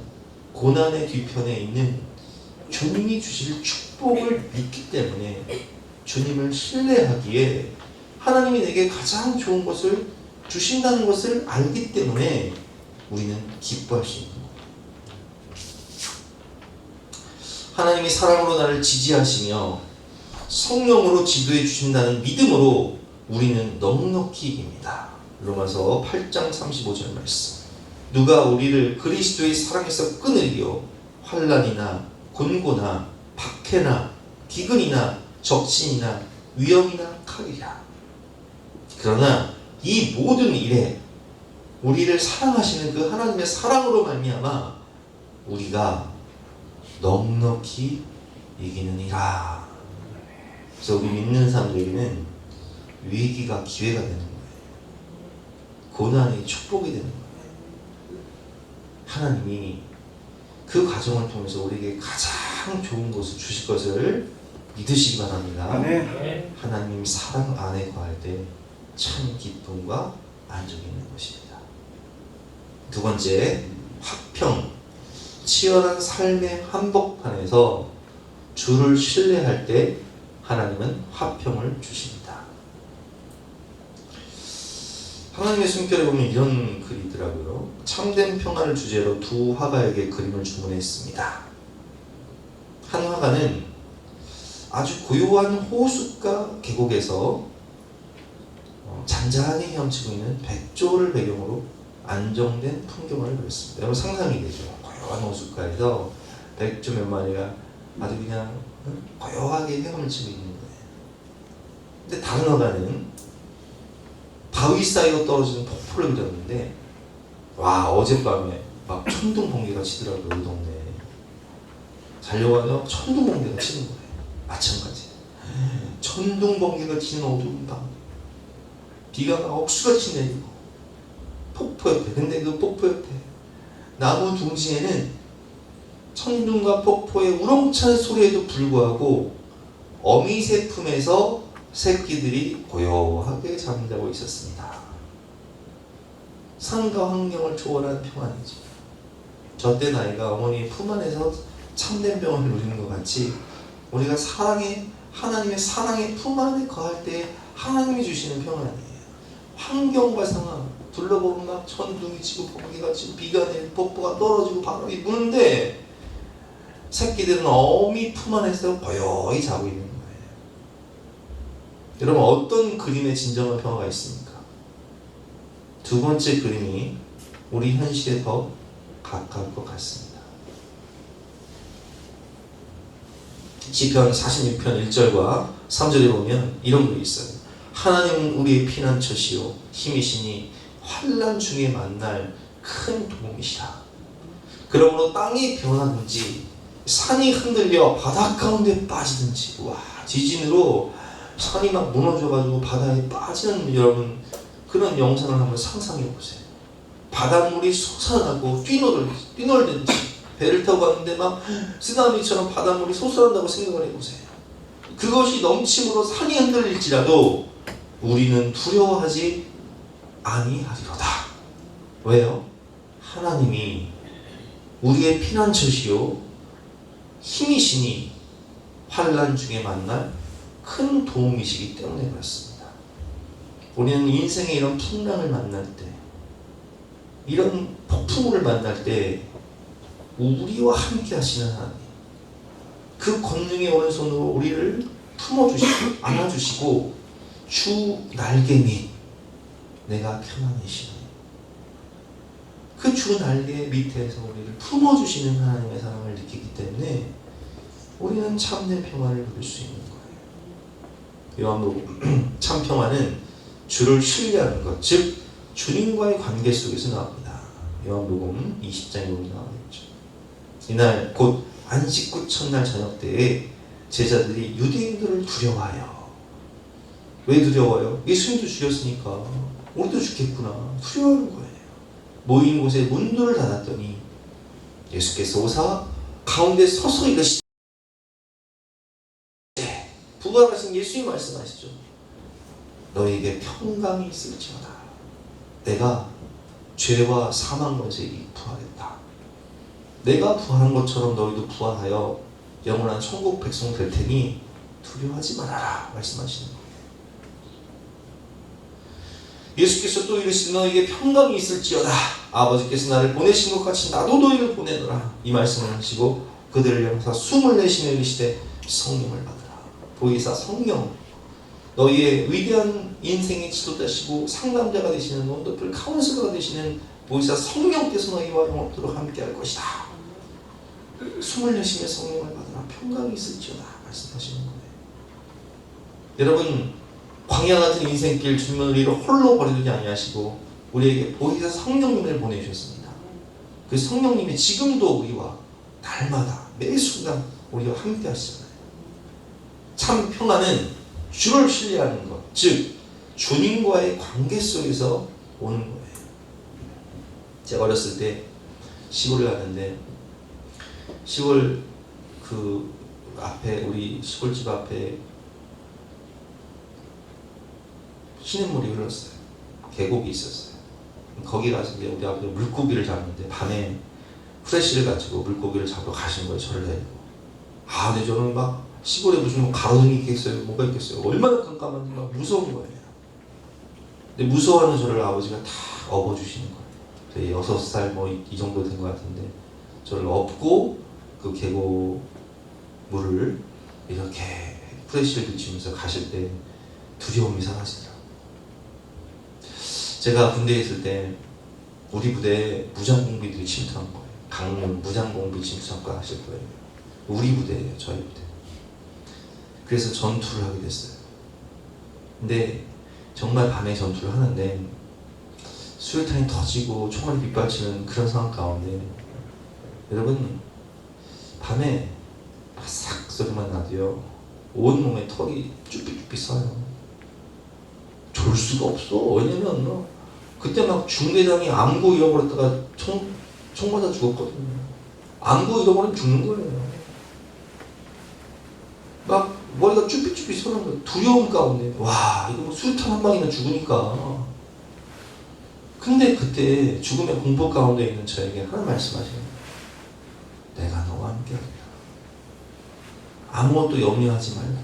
고난의 뒤편에 있는 주님이 주실 축복을 믿기 때문에 주님을 신뢰하기에 하나님이 내게 가장 좋은 것을 주신다는 것을 알기 때문에 우리는 기뻐할 수 있는 거예요. 하나님이 사랑으로 나를 지지하시며 성령으로 지도해 주신다는 믿음으로 우리는 넉넉히 이깁니다. 로마서 8장 35절 말씀. 누가 우리를 그리스도의 사랑에서 끊으리요? 환난이나 곤고나 박해나 기근이나 적신이나 위험이나 칼이라. 그러나 이 모든 일에 우리를 사랑하시는 그 하나님의 사랑으로 말미암아 우리가 넉넉히 이기느니라. 그래서 우리 믿는 사람들에게는 위기가 기회가 되는 거예요. 고난이 축복이 되는 거예요. 하나님이 그 과정을 통해서 우리에게 가장 좋은 것을 주실 것을 믿으시기 바랍니다. 아멘. 하나님 사랑 안에 거할 때 참 기쁨과 안정이 있는 것입니다. 두 번째, 화평. 치열한 삶의 한복판에서 주를 신뢰할 때 하나님은 화평을 주십니다. 하나님의 숨결에 보면 이런 글이 있더라고요. 참된 평화를 주제로 두 화가에게 그림을 주문했습니다. 한 화가는 아주 고요한 호숫가 계곡에서 잔잔히 헤엄치고 있는 백조를 배경으로 안정된 풍경을 그렸습니다. 여러분 상상이 되죠? 고요한 호숫가에서 백조 몇 마리가 아주 그냥 고요하게 헤엄치고 있는 거예요. 근데 다른 화가는 바위 사이로 떨어지는 폭포를 그렸는데 와, 어젯밤에 막 천둥 번개가 치더라고요. 이 동네에 자려고 천둥 번개가 치는 거예요. 마찬가지 천둥 번개가 치는 어두운 밤, 비가 막 억수같이 내리고 폭포 옆에, 근데 그 폭포 옆에 나무 둥지에는 천둥과 폭포의 우렁찬 소리에도 불구하고 어미새 품에서 새끼들이 고요하게 잠자고 있었습니다. 산과 환경을 초월한 평안이죠. 저때 나이가 어머니의 품 안에서 참된 병을 누리는 것 같이 우리가 하나님의 사랑의 품 안에 거할 때 하나님이 주시는 평안이에요. 환경과 상황, 둘러보면 막 천둥이 치고 번개가 치고 비가 내리고 폭포가 떨어지고 바람이 부는데 새끼들은 어미 품 안에서 고요히 자고 있는 거예요. 여러분, 어떤 그림에 진정한 평화가 있습니까? 두 번째 그림이 우리 현실에 더 가까울 것 같습니다. 시편 46편 1절과 3절에 보면 이런 글이 있어요. 하나님은 우리의 피난처시요 힘이시니 환난 중에 만날 큰 도움이시라. 그러므로 땅이 변하든지 산이 흔들려 바다 가운데 빠지든지, 와, 지진으로 산이 막 무너져가지고 바다에 빠지는 여러분 그런 영상을 한번 상상해 보세요. 바닷물이 솟아나고 뛰놀든지 배를 타고 갔는데 막 쓰나미처럼 바닷물이 솟아난다고 생각을 해보세요. 그것이 넘침으로 산이 흔들릴지라도 우리는 두려워하지 아니하리로다. 왜요? 하나님이 우리의 피난처시요 힘이시니 환난 중에 만날 큰 도움이시기 때문에 그렇습니다. 우리는 인생의 이런 풍랑을 만날 때, 이런 폭풍우를 만날 때 우리와 함께 하시는 하나님, 그 권능의 오른손으로 우리를 품어주시고 안아주시고 주 날개 밑 내가 평안이시니, 그 주 날개 밑에서 우리를 품어주시는 하나님의 사랑을 느끼기 때문에 우리는 참된 평안을 누릴 수 있는 거예요. 요한복음 참 평안은 주를 신뢰하는 것, 즉 주님과의 관계 속에서 나옵니다. 요한복음 20장에 보면 나와있죠. 이날 곧 안식구 첫날 저녁 때에 제자들이 유대인들을 두려워하여. 왜 두려워요? 예수님도 죽였으니까 우리도 죽겠구나 두려워하는 거예요. 모인 곳에 문들을 닫았더니 예수께서 오사 가운데 서서 이르시되, 부활하신 예수님 말씀하시죠. 너에게 평강이 있을지어다. 내가 죄와 사망 권세에 부활했다. 내가 부활한 것처럼 너희도 부활하여 영원한 천국 백성 될 테니 두려워하지 말아라 말씀하시는 거예요. 예수께서 또 이르시되 너에게 평강이 있을지어다. 아버지께서 나를 보내신 것 같이 나도 너희를 보내노라. 이 말씀을 하시고 그들을 향하사 숨을 내쉬며 이르시되 성령을 받으라. 보이사 성령, 너희의 위대한 인생의 지도자시고 상담자가 되시는 원더풀 카운슬러가 되시는 보이사 성령께서 너희와 영원토록 함께할 것이다. 숨을 내쉬며 성령을 받으라. 평강이 있을지어다 말씀하시는 거예요. 여러분, 광야 같은 인생길 주님은 우리를 홀로 버리지 아니하시고 우리에게 보이사 성령님을 보내주셨습니다. 그 성령님이 지금도 우리와 날마다 매 순간 우리와 함께 하시잖아요. 참 평안은 주를 신뢰하는 것, 즉 주님과의 관계 속에서 오는 거예요. 제가 어렸을 때 시골에 갔는데 시골 그 앞에, 우리 시골집 앞에 시냇물이 흘렀어요. 계곡이 있었어요. 거기 가서 이제 우리 아버지가 물고기를 잡는데 밤에 후레쉬를 가지고 물고기를 잡으러 가신 거예요. 저를 데리고. 근데 저는 막 시골에 무슨 가로등이 있겠어요? 뭐가 있겠어요? 얼마나 깜깜한지 막 무서운 거예요. 근데 무서워하는 저를 아버지가 다 업어주시는 거예요. 6살 뭐 이 정도 된 것 같은데 저를 업고 그 계곡 물을 이렇게 후레쉬를 비추면서 가실 때 두려움이 사라지더라고요. 제가 군대에 있을 때 우리 부대에 무장공비들이 침투한 거예요. 강릉 무장공비 침투학과 하실 거예요. 우리 부대예요. 저희 부대. 그래서 전투를 하게 됐어요. 근데 정말 밤에 전투를 하는데 수류탄이 터지고 총알이 빗발치는 그런 상황 가운데 여러분, 밤에 바삭 소리만 나도요 온몸에 털이 쭈삐쭈삐 써요. 졸 수가 없어. 왜냐면 그때 막 중대장이 암구 잃어버렸다가 총 맞아 죽었거든요. 암구 잃어버리면 죽는 거예요. 막 머리가 쭈삐쭈삐 서는 거예요. 두려움 가운데. 와, 이거 뭐 수류탄 한 방이면 죽으니까. 근데 그때 죽음의 공포 가운데 있는 저에게 하는 말씀하시는 거예요. 내가 너와 함께하리라. 아무것도 염려하지 말고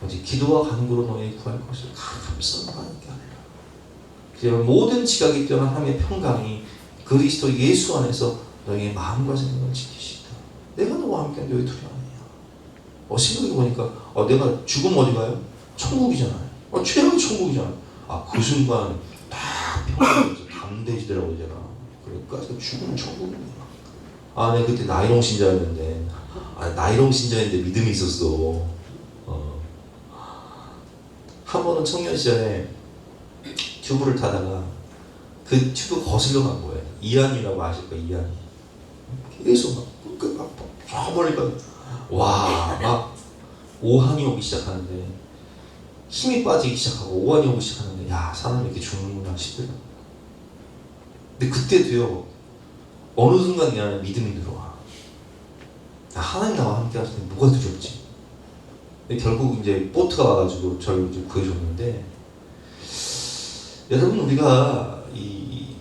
오직 기도와 간구로 너희 구할 것을 감사하며 함께하리라. 그러면 모든 지각이 뛰어난 하나님의 평강이 그리스도 예수 안에서 너희의 마음과 생각을 지키시다. 내가 너와 함께하는데 왜 두려워하느냐. 생각해보니까 내가 죽으면 어디 가요? 천국이잖아요. 최악의 천국이잖아요. 그 순간 딱 평안해서 담대해지더라고 이제는. 그러니까 죽으면 천국이구나. 내가 그때 나이롱 신자였는데 나이롱 신자인데 믿음이 있었어. 한 번은 청년 시절에 튜브를 타다가 그 튜브 거슬러 간 거예요. 이안이라고 아실 거예요. 이안이. 계속 막 저 멀리 가면 막 오한이 오기 시작하는데 힘이 빠지기 시작하고 오한이 오기 시작하는데 사람이 이렇게 죽는구나 싶더라고요. 근데 그때도요 어느 순간 내 안에 믿음이 들어와. 하나님 나와 함께 하시니 뭐가 두렵지? 결국 이제 보트가 와가지고 저를 이제 구해줬는데, 여러분 우리가 이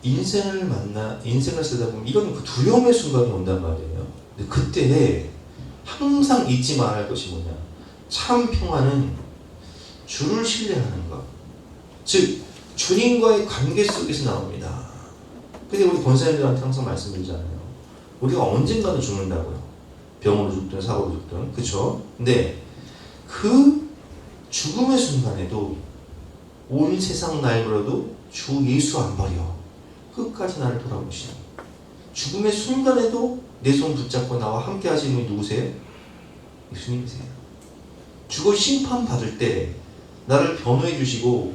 인생을 살다 보면 이런 그 두려움의 순간이 온단 말이에요. 근데 그때 항상 잊지 말아야 할 것이 뭐냐? 참 평화는 주를 신뢰하는 것. 즉, 주님과의 관계 속에서 나옵니다. 근데 우리 권사님들한테 항상 말씀드리잖아요. 우리가 언젠가는 죽는다고요. 병으로 죽든 사고로 죽든. 그쵸? 근데 그 죽음의 순간에도 온 세상 날 버려도 주 예수 안 버려. 끝까지 나를 돌아보시니. 죽음의 순간에도 내 손 붙잡고 나와 함께 하시는 분이 누구세요? 예수님이세요. 죽어 심판받을 때 나를 변호해 주시고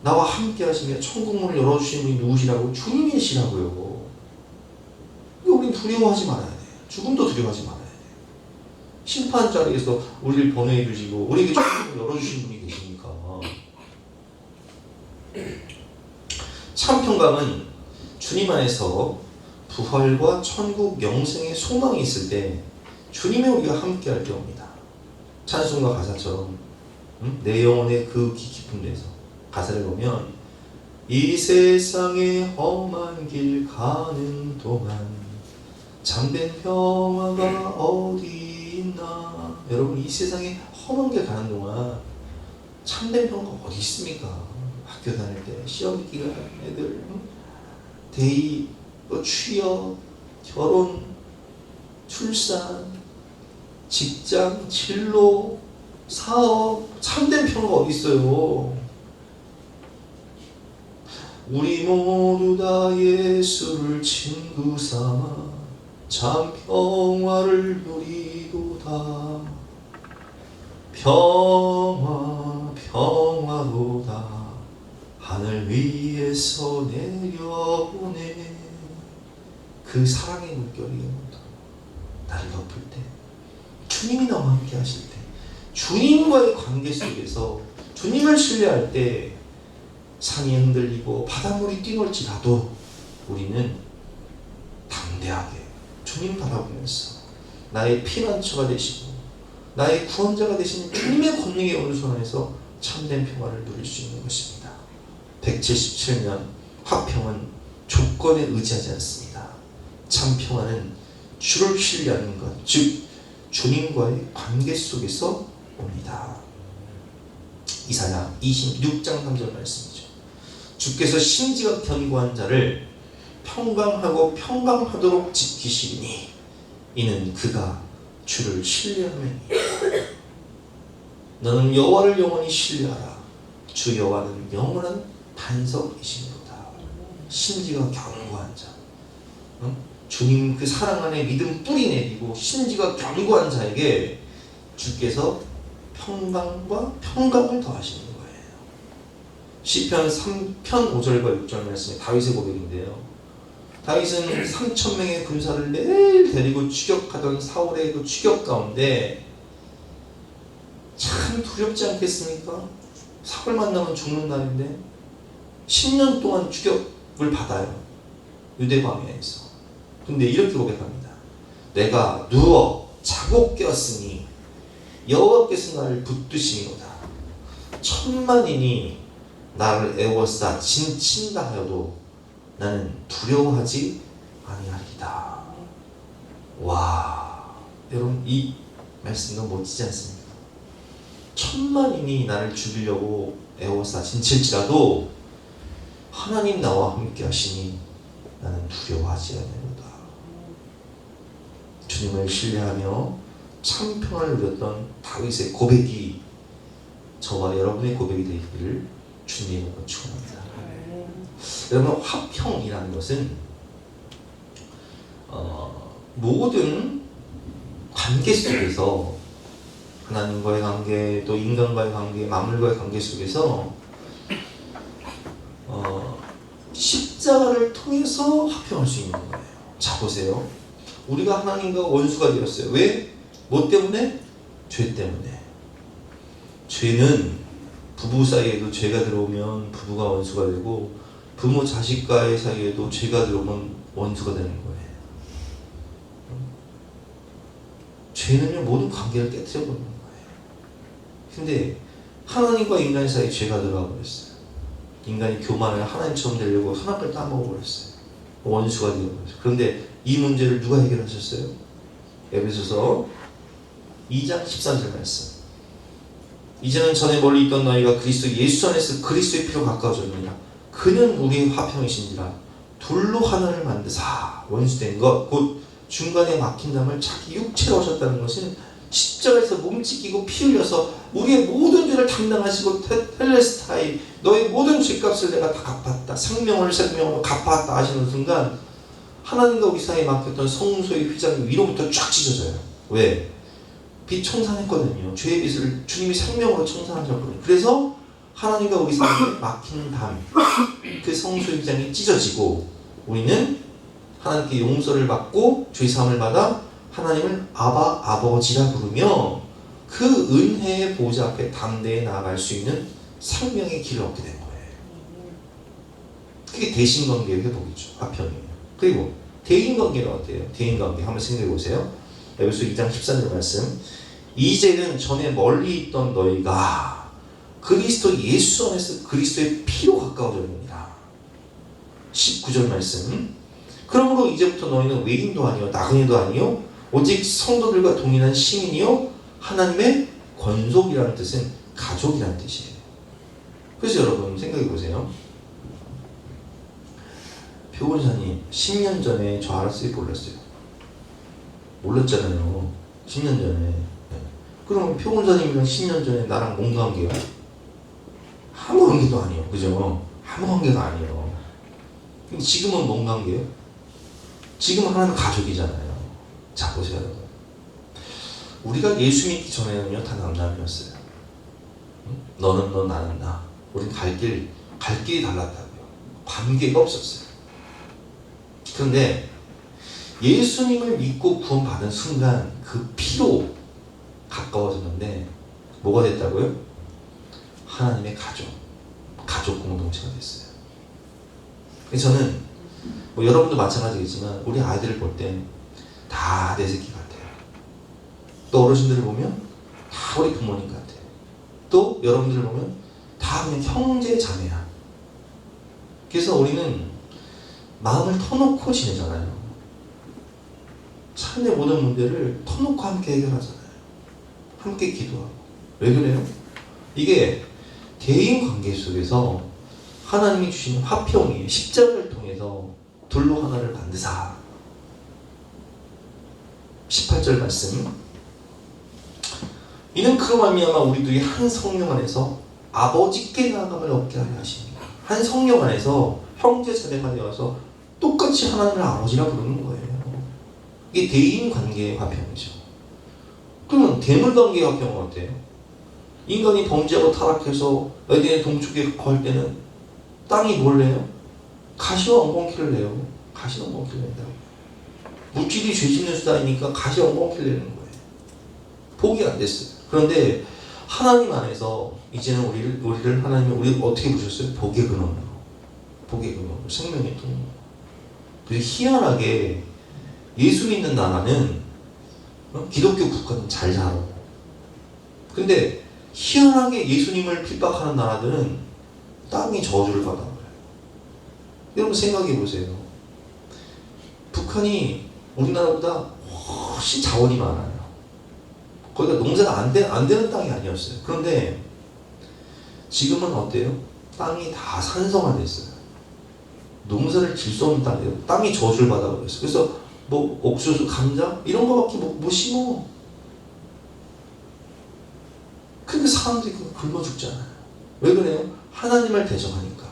나와 함께 하시며 천국문을 열어주시는 분이 누구시라고? 주님이시라고요. 우리는 두려워하지 말아야 돼요. 죽음도 두려워하지 말아야 돼요. 심판 자리에서 우리를 변호해 주시고 우리에게 천국문을 열어주시는 분이 계시니까. 참 평강은 주님 안에서 부활과 천국 영생의 소망이 있을 때 주님의 우리가 함께할 때 옵니다. 찬송가 가사처럼 내 영혼의 그 깊은 데서 가사를 보면 이 세상의 험한 길 가는 동안 참된 평화가 어디 있나. 여러분, 이 세상에 험한 길 가는 동안 참된 평화가 어디 있습니까? 학교 다닐 때 시험 기간 애들 대의, 취업, 결혼, 출산, 직장, 진로, 사업, 참된 평화가 어디 있어요? 우리 모두 다 예수를 친구 삼아 참 평화를 누리도다. 평화로다. 하늘 위에서 내려오네. 그 사랑의 물결이 나를 덮을 때, 주님이 나와 함께 하실 때, 주님과의 관계 속에서 주님을 신뢰할 때 산이 흔들리고 바닷물이 뛰놀지라도 우리는 담대하게 주님 바라보면서 나의 피난처가 되시고 나의 구원자가 되시는 주님의 권능의 오른손 안에서 참된 평화를 누릴 수 있는 것입니다. 177년 화평은 조건에 의지하지 않습니다. 참 평화는 주를 신뢰하는 것, 즉 주님과의 관계 속에서 옵니다. 이사야 26장 3절 말씀이죠. 주께서 심지가 견고한 자를 평강하고 평강하도록 지키시리니 이는 그가 주를 신뢰하느니. 너는 여호와를 영원히 신뢰하라. 주 여호와는 영원한 반석이시로다. 심지가 견고한 자, 주님 그 사랑 안에 믿음 뿌리 내리고 심지가 견고한 자에게 주께서 평강과 평강을 더하시는 거예요. 시편 3편 5절과 6절 말씀이 다윗의 고백인데요. 다윗은 3,000명의 군사를 매일 데리고 추격하던 사울의 그 추격 가운데 참 두렵지 않겠습니까? 사울 만나면 죽는 날인데 10년 동안 추격을 받아요. 유대 광야에서. 근데 이렇게 고백합니다. 내가 누워 자고 깨었으니 여호와께서 나를 붙드시니로다. 천만인이 나를 애워싸 진친다 하여도 나는 두려워하지 아니하리이다. 와, 여러분 이 말씀 너무 멋지지 않습니까? 천만인이 나를 죽이려고 애워싸 진칠지라도 하나님 나와 함께 하시니 나는 두려워하지 않으리로다. 주님을 신뢰하며 참 평안을 누렸던 다윗의 고백이 저와 여러분의 고백이 되기를 주님으로 축원합니다. 여러분, 화평이라는 것은 모든 관계 속에서 하나님과의 관계, 또 인간과의 관계, 만물과의 관계 속에서 십자가를 통해서 화평할 수 있는 거예요. 자, 보세요. 우리가 하나님과 원수가 되었어요. 왜? 뭐 때문에? 죄 때문에. 죄는 부부 사이에도 죄가 들어오면 부부가 원수가 되고 부모 자식과의 사이에도 죄가 들어오면 원수가 되는 거예요. 죄는요 모든 관계를 깨트려 버리는 거예요. 근데 하나님과 인간 사이에 죄가 들어와 버렸어요. 인간이 교만을 하나님처럼 되려고 선악을 따먹어버렸어요. 원수가 되어버렸어요. 그런데 이 문제를 누가 해결하셨어요? 에베소서 2장 13절 말씀. 이제는 전에 멀리 있던 너희가 그리스도 예수 안에서 그리스도의 피로 가까워졌느니라. 그는 우리의 화평이신지라. 둘로 하나를 만드사 원수된 것 곧 중간에 막힌 담을 자기 육체로 하셨다는 것은 십자가에서 몸 찢기고 피 흘려서 우리의 모든 죄를 담당하시고 텔레스타이 너의 모든 죄값을 내가 다 갚았다. 생명으로 갚았다 하시는 순간 하나님과 우리 사이에 막혔던 성소의 휘장이 위로부터 쫙 찢어져요. 왜? 빚 청산했거든요. 죄의 빚을 주님이 생명으로 청산하셨거든요. 그래서 하나님과 우리 사이에 막힌 담, 그 성소의 휘장이 찢어지고 우리는 하나님께 용서를 받고 죄사함을 받아 하나님을 아바 아버지라 부르며 그 은혜의 보좌 앞에 담대히 나아갈 수 있는 생명의 길을 얻게 된 거예요. 그게 대신관계의 회복이죠. 화평이에요. 그리고 대인관계는 어때요? 대인관계 한번 생각해 보세요. 에베소 2장 14절 말씀. 이제는 전에 멀리 있던 너희가 그리스도 예수 안에서 그리스도의 피로 가까워졌느니라. 19절 말씀. 그러므로 이제부터 너희는 외인도 아니요 나그네도 아니요 오직 성도들과 동일한 시민이요 하나님의 권속이라는 뜻은 가족이라는 뜻이에요. 그래서 여러분 생각해 보세요. 표본사님 10년 전에 저 알았어요? 몰랐어요? 몰랐잖아요. 10년 전에. 그럼 표본사님이랑 10년 전에 나랑 뭔 관계야? 아무 관계도 아니에요. 그죠? 아무 관계가 아니에요. 근데 지금은 뭔 관계예요? 지금은 하나는 가족이잖아요. 자 보세요 여러분. 우리가 예수 믿기 전에는요 다 남남이었어요. 너는 너 나는 나. 우린 갈 길이 달랐다고요. 관계가 없었어요. 그런데 예수님을 믿고 구원받은 순간 그 피로 가까워졌는데 뭐가 됐다고요? 하나님의 가족 공동체가 됐어요. 그래서 저는 뭐 여러분도 마찬가지겠지만 우리 아이들을 볼 때 다 내 새끼 같아요. 또 어르신들을 보면 다 우리 부모님 같아요. 또 여러분들을 보면 다 그냥 형제 자매야. 그래서 우리는 마음을 터놓고 지내잖아요. 삶의 모든 문제를 터놓고 함께 해결하잖아요. 함께 기도하고. 왜 그래요? 이게 대인 관계 속에서 하나님이 주시는 화평이 십자가를 통해서 둘로 하나를 만드사. 18절 말씀. 이는 그로 말미암아 우리들이 한 성령 안에서 아버지께 나아감을 얻게 하려 하십니다. 한 성령 안에서 형제 자매가 되어서 똑같이 하나님을 아버지라 부르는 거예요. 이게 대인 관계의 화평이죠. 그러면 대물 관계의 화평은 어때요? 인간이 범죄하고 타락해서 에덴의 동쪽에 거할 때는 땅이 뭘 내요? 가시와 엉겅퀴를 내요. 가시와 엉겅퀴를 낸다고. 물질이 죄 짓는 수단이니까 가시와 엉겅퀴를 내는 거예요. 포기 안 됐어요. 그런데 하나님 안에서 이제는 우리를 하나님이 우리 어떻게 보셨어요? 복의 근원으로. 복의 근원으로. 생명의 통로. 그래서 희한하게 예수 믿는 나라는 기독교 국가는 잘 살아. 근데 희한하게 예수님을 핍박하는 나라들은 땅이 저주를 받아버려요. 여러분 생각해 보세요. 북한이 우리나라보다 훨씬 자원이 많아요. 거기가 농사가 안 되는 땅이 아니었어요. 그런데 지금은 어때요? 땅이 다 산성화됐어요. 농사를 질 수 없는 땅이에요. 땅이 저주를 받아버렸어요. 그래서 뭐 옥수수, 감자 이런 거밖에 못 심어. 근데 사람들이 굶어 죽잖아요. 왜 그래요? 하나님을 대적하니까.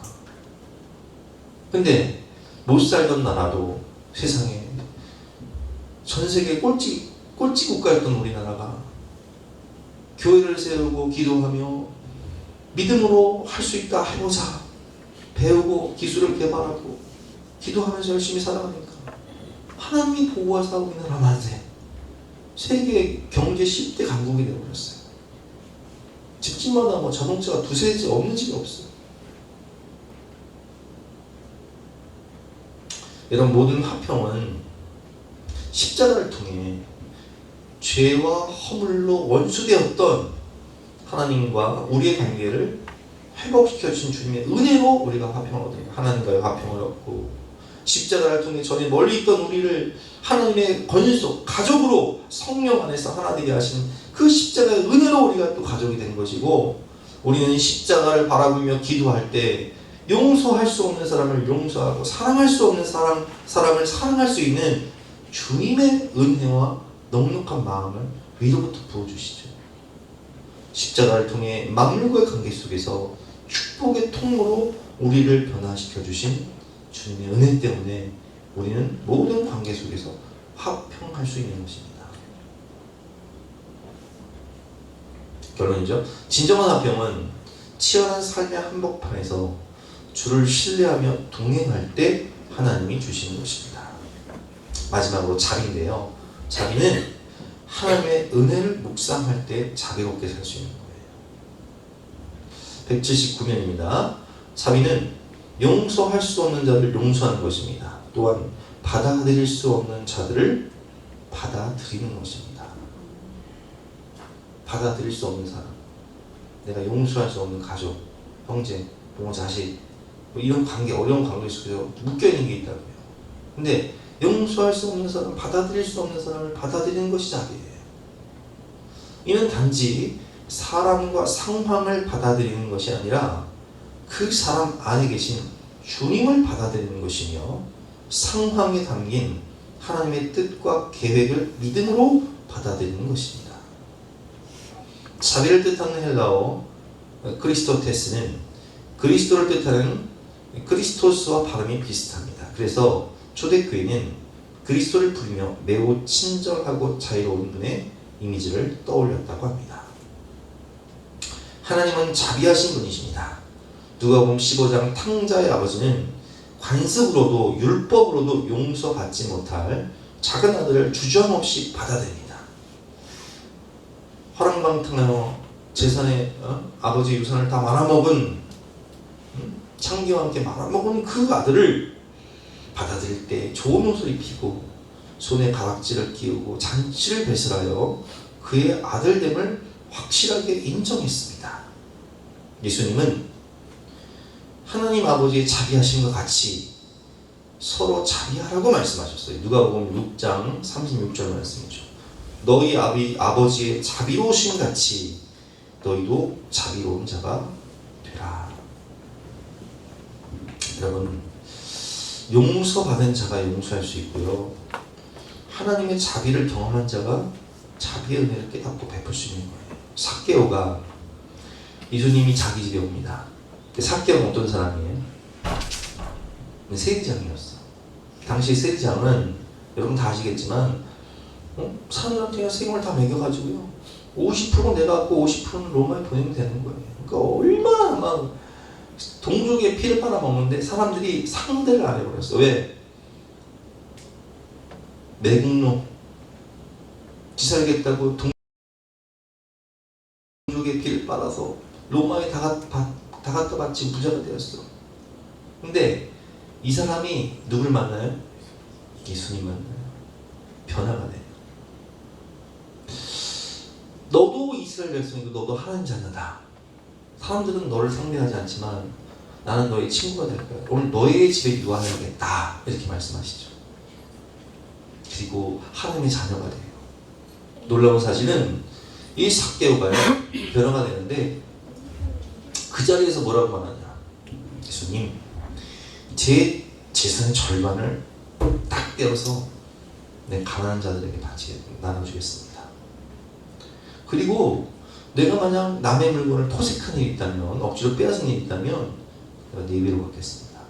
근데 못 살던 나라도 세상에 전 세계 꼴찌 국가였던 우리나라가 교회를 세우고 기도하며 믿음으로 할 수 있다 해보자. 배우고 기술을 개발하고 기도하면서 열심히 살아가니까 하나님이 보호하사 우리나라 만세. 세계 경제 10대 강국이 되어버렸어요. 집집마다 뭐 자동차가 두세 대 없는 집이 없어요. 이런 모든 화평은 십자가를 통해 죄와 허물로 원수되었던 하나님과 우리의 관계를 회복시켜 주신 주님의 은혜로 우리가 화평을 얻어요. 하나님과의 화평을 얻고 십자가를 통해 전에 멀리 있던 우리를 하나님의 권속 가족으로 성령 안에서 하나 되게 하신 그 십자가의 은혜로 우리가 또 가족이 된 것이고, 우리는 십자가를 바라보며 기도할 때 용서할 수 없는 사람을 용서하고 사랑할 수 없는 사람을 사랑할 수 있는 주님의 은혜와 넉넉한 마음을 위로부터 부어주시죠. 십자가를 통해 만물과의 관계 속에서 축복의 통로로 우리를 변화시켜 주신 주님의 은혜 때문에 우리는 모든 관계 속에서 화평할 수 있는 것입니다. 결론이죠. 진정한 화평은 치열한 삶의 한복판에서 주를 신뢰하며 동행할 때 하나님이 주시는 것입니다. 마지막으로 자비인데요. 자비는 하나님의 은혜를 묵상할 때 자비롭게 살 수 있는 거예요. 179면입니다. 자비는 용서할 수 없는 자를 용서하는 것입니다. 또한 받아들일 수 없는 자들을 받아들이는 것입니다. 받아들일 수 없는 사람, 내가 용서할 수 없는 가족, 형제, 부모, 자식, 뭐 이런 관계, 어려운 관계 속에서 묶여있는 게 있다고요. 근데 용서할 수 없는 사람, 받아들일 수 없는 사람을 받아들이는 것이 자비예요. 이는 단지 사람과 상황을 받아들이는 것이 아니라 그 사람 안에 계신 주님을 받아들이는 것이며, 상황에 담긴 하나님의 뜻과 계획을 믿음으로 받아들이는 것입니다. 자비를 뜻하는 헬라어 크리스토테스는 그리스도를 뜻하는 크리스토스와 발음이 비슷합니다. 그래서 초대교회는 그리스도를 부르며 매우 친절하고 자유로운 분의 이미지를 떠올렸다고 합니다. 하나님은 자비하신 분이십니다. 누가복음 15장 탕자의 아버지는 관습으로도 율법으로도 용서받지 못할 작은 아들을 주저함 없이 받아들입니다. 허랑방탕하여 재산에 아버지 유산을 다 말아먹은 창기와 함께 말아먹은 그 아들을 받아들일 때 좋은 옷을 입히고 손에 가락지를 끼우고 잔치를 배설하여 그의 아들됨을 확실하게 인정했습니다. 예수님은 하나님 아버지의 자비하심과 같이 서로 자비하라고 말씀하셨어요. 누가복음 6장 36절 말씀이죠. 너희 아버지의 자비로우심 같이 너희도 자비로운 자가 되라. 여러분, 용서받은 자가 용서할 수 있고요, 하나님의 자비를 경험한 자가 자비의 은혜를 깨닫고 베풀 수 있는 거예요. 삭개오가 예수님이 자기 집에 옵니다. 삭개오는 어떤 사람이에요? 세리장이었어. 당시 세리장은 여러분 다 아시겠지만 사람들한테 세금을 다 매겨가지고요, 50% 내가 갖고 50%는 로마에 보내면 되는 거예요. 그러니까 얼마나 막 동족의 피를 빨아먹는데 사람들이 상대를 안 해버렸어. 왜? 매국노 지살겠다고 동족의 피를 빨아서 로마에 다 갖다 바친 부자가 되었어. 근데 이 사람이 누굴 만나요? 예수님 만나요. 변화가 돼요. 너도 이스라엘 백성이고 너도 하나님 자녀다. 사람들은 너를 상대하지 않지만 나는 너의 친구가 될 거야. 오늘 너의 집에 유한하겠다. 이렇게 말씀하시죠. 그리고 하나님의 자녀가 돼요. 놀라운 사실은 이 삭개오가요, 변화가 되는데 그 자리에서 뭐라고 말하냐. 예수님, 제 재산의 절반을 딱 떼어서 내 가난한 자들에게 나눠주겠습니다. 그리고 내가 만약 남의 물건을 토색한 일이 있다면, 억지로 빼앗은 일이 있다면 내가 네 배로 갚겠습니다.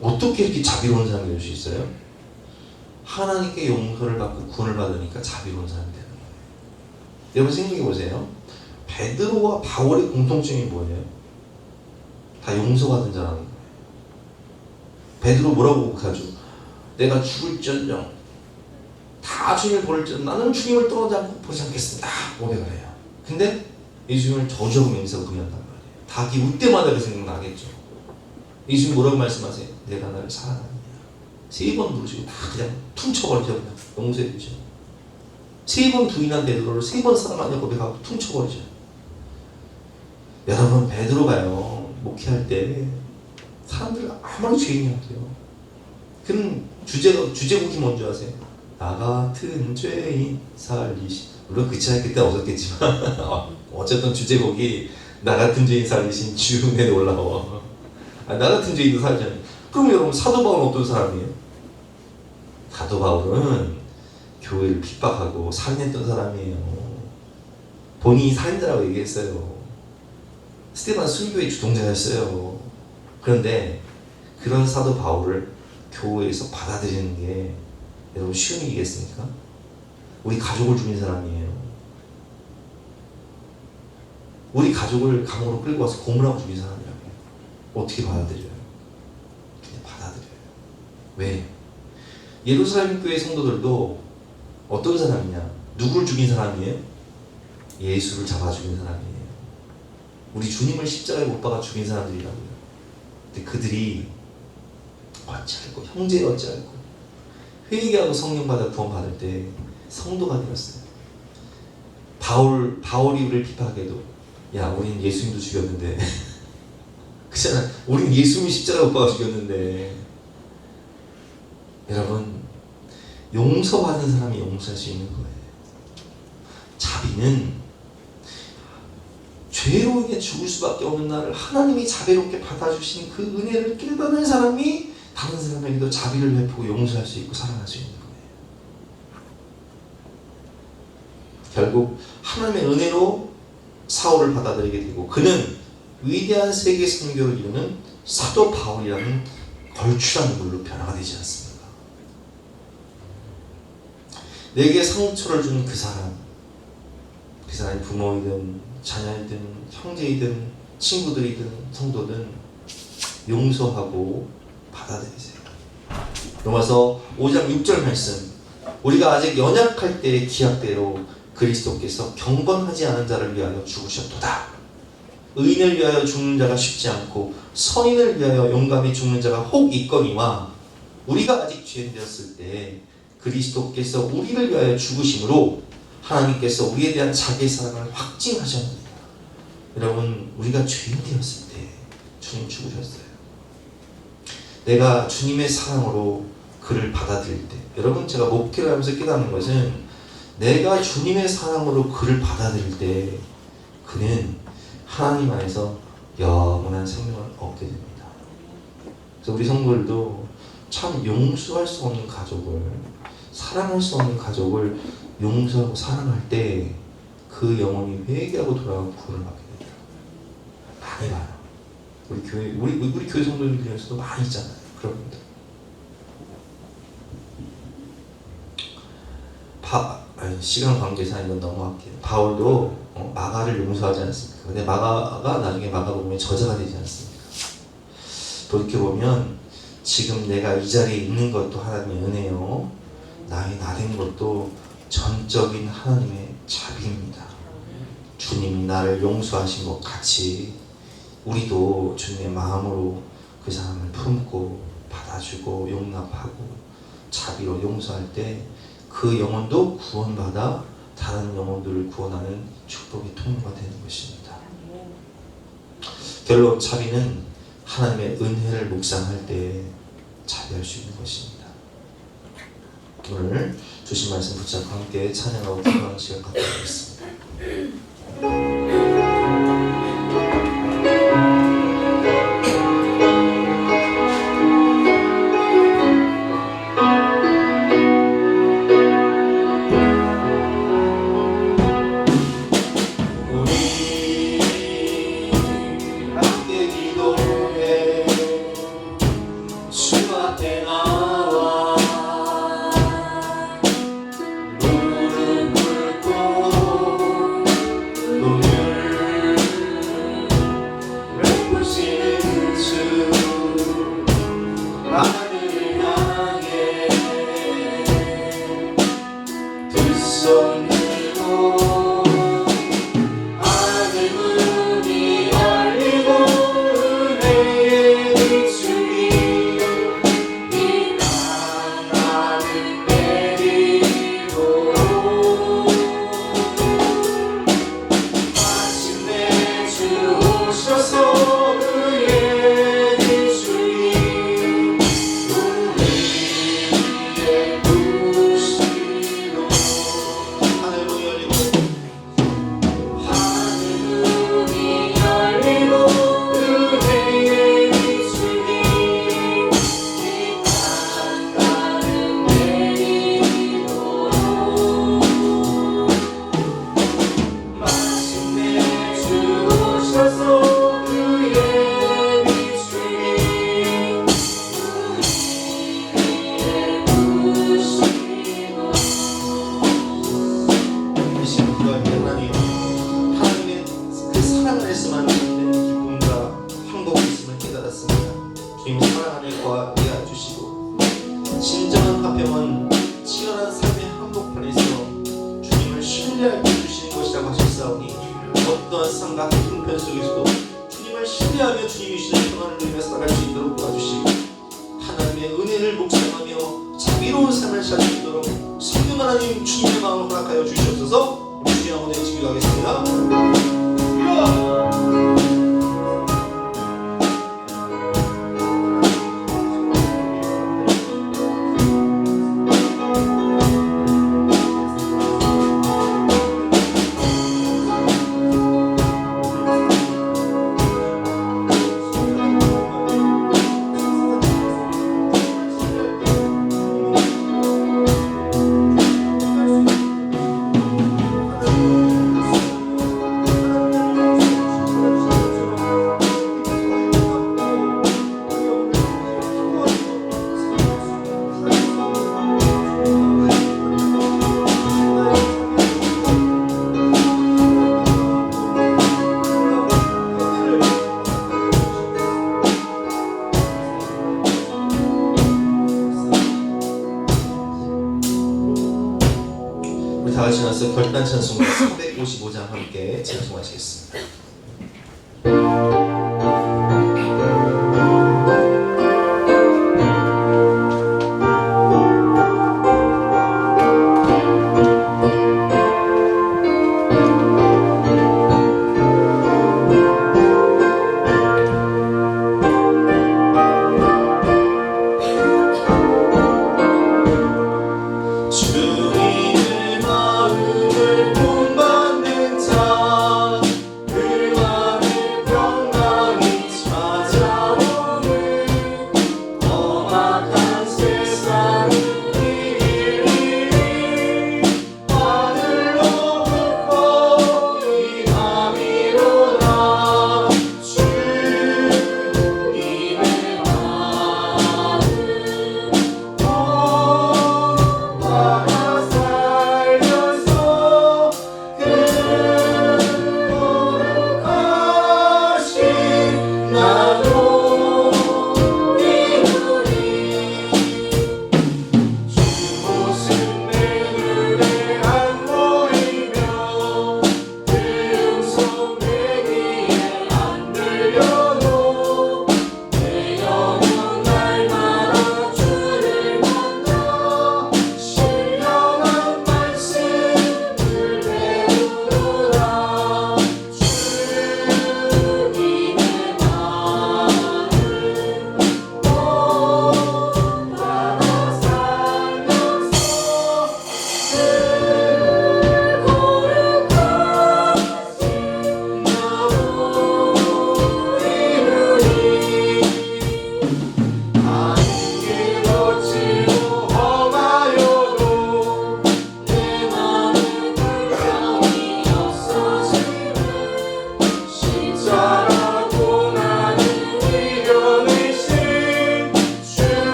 어떻게 이렇게 자비로운 사람이 될 수 있어요? 하나님께 용서를 받고 구원을 받으니까 자비로운 사람이 되는 거예요. 여러분 생각해 보세요. 베드로와 바울의 공통점이 뭐예요? 다 용서받은 자라는 거예요. 베드로 뭐라고 고백하죠? 내가 죽을지언정 다 주님을 보일지언정 나는 주님을 떠나지 않고 보지 않겠습니다. 고백을 해요. 근데 예수님을 저주하고 맹세하고 부인한단 말이에요. 닭이 울 때마다 그 생각 나겠죠. 예수님 뭐라고 말씀하세요? 내가 나를 사랑합니다. 3번 부르시고 다 그냥 퉁쳐버리죠. 그냥 용서해 주죠. 3번 부인한 베드로를 3번 사랑하냐고 고백하고 퉁쳐버리죠. 여러분 베드로가요 목회할 때 사람들 아무리 죄인이었대요. 그럼 주제곡이 뭔지 아세요? 나 같은 죄인 살리시. 물론 그 차이 그때 없었겠지만 어쨌든 주제곡이 나 같은 죄인 살리신 주 내 놀라워. 나 같은 죄인도 살잖아요. 그럼 여러분 사도 바울은 어떤 사람이에요? 사도 바울은 교회를 핍박하고 살인했던 사람이에요. 본인이 살인자라고 얘기했어요. 스테반 순교의 주동자였어요. 그런데 그런 사도 바울을 교회에서 받아들이는 게 여러분 쉬운 일이겠습니까? 우리 가족을 죽인 사람이에요. 우리 가족을 감옥으로 끌고 와서 고문하고 죽인 사람이라고요. 어떻게 받아들여요? 그냥 받아들여요. 왜? 예루살렘 교회 성도들도 어떤 사람이냐? 누구를 죽인 사람이에요? 예수를 잡아 죽인 사람이에요. 우리 주님을 십자가에 못 박아 죽인 사람들이라고요. 근데 그들이 어찌할꼬 형제 어찌할꼬 회개하고 성령 받아 구원 받을 때 성도가 되었어요. 바울이 우리를 핍박해도 야 우린 예수님도 죽였는데 그렇잖아. 우린 예수님이 십자가에 못 박아 죽였는데. 여러분 용서받은 사람이 용서할 수 있는 거예요. 자비는 죄로 인해 죽을 수밖에 없는 나를 하나님이 자비롭게 받아주신 그 은혜를 깨닫는 사람이 다른 사람에게도 자비를 베푸고 용서할 수 있고 사랑할 수 있는 거예요. 결국 하나님의 은혜로 사울을 받아들이게 되고 그는 위대한 세계 선교를 이루는 사도 바울이라는 걸출한 인물로 변화가 되지 않습니까? 내게 상처를 준 그 사람이 부모이든 자녀이든 형제이든 친구들이든 성도든 용서하고 받아들이세요. 로마서 5장 6절 말씀, 우리가 아직 연약할 때의 기약대로 그리스도께서 경건하지 않은 자를 위하여 죽으셨도다. 의인을 위하여 죽는 자가 쉽지 않고 선인을 위하여 용감히 죽는 자가 혹 있거니와 우리가 아직 죄인 되었을 때 그리스도께서 우리를 위하여 죽으심으로 하나님께서 우리에 대한 자기의 사랑을 확증하셨느니라. 여러분 우리가 죄인 되었을 때 주님 죽으셨어요. 내가 주님의 사랑으로 그를 받아들일 때, 여러분 제가 목회를 하면서 깨닫는 것은 내가 주님의 사랑으로 그를 받아들일 때 그는 하나님 안에서 영원한 생명을 얻게 됩니다. 그래서 우리 성도들도 참 용서할 수 없는 가족을, 사랑할 수 없는 가족을 용서하고 사랑할 때 그 영혼이 회개하고 돌아가고 구원을 받게 됩니다. 많이 봐요. 우리 교회 성도들 중에서도 많이 있잖아요. 그런 분들. 시간 관계상 이건 넘어갈게요. 바울도 마가를 용서하지 않습니까? 근데 마가가 나중에 마가복음에 저자가 되지 않습니까? 돌이켜보면 지금 내가 이 자리에 있는 것도 하나님의 은혜요, 나의 나된 것도 전적인 하나님의 자비입니다. 주님이 나를 용서하신 것 같이 우리도 주님의 마음으로 그 사람을 품고 받아주고 용납하고 자비로 용서할 때 그 영혼도 구원받아 다른 영혼들을 구원하는 축복의 통로가 되는 것입니다. 결론, 자비는 하나님의 은혜를 묵상할 때 자비할 수 있는 것입니다. 오늘 주신 말씀 붙잡고 함께 찬양하고 기도하는 시간 갖도록 하겠습니다. 노래 화평은 치열한 삶의 한복판에서 주님을 신뢰하게 해주시는 것이라고 하셨사오니 어떠한 상과 형편 속에서도 주님을 신뢰하며 주님이 주시는 평안을 누리며 살아갈 수 있도록 도와주시고 하나님의 은혜를 묵상하며 자비로운 삶을 살 수 있도록 성령 하나님 주님의 마음을 허락하여 주시옵소서. 주님 아버지 기도하겠습니다. 우리 다 같이 나서 결단 찬송가 355장 함께 찬송하시겠습니다.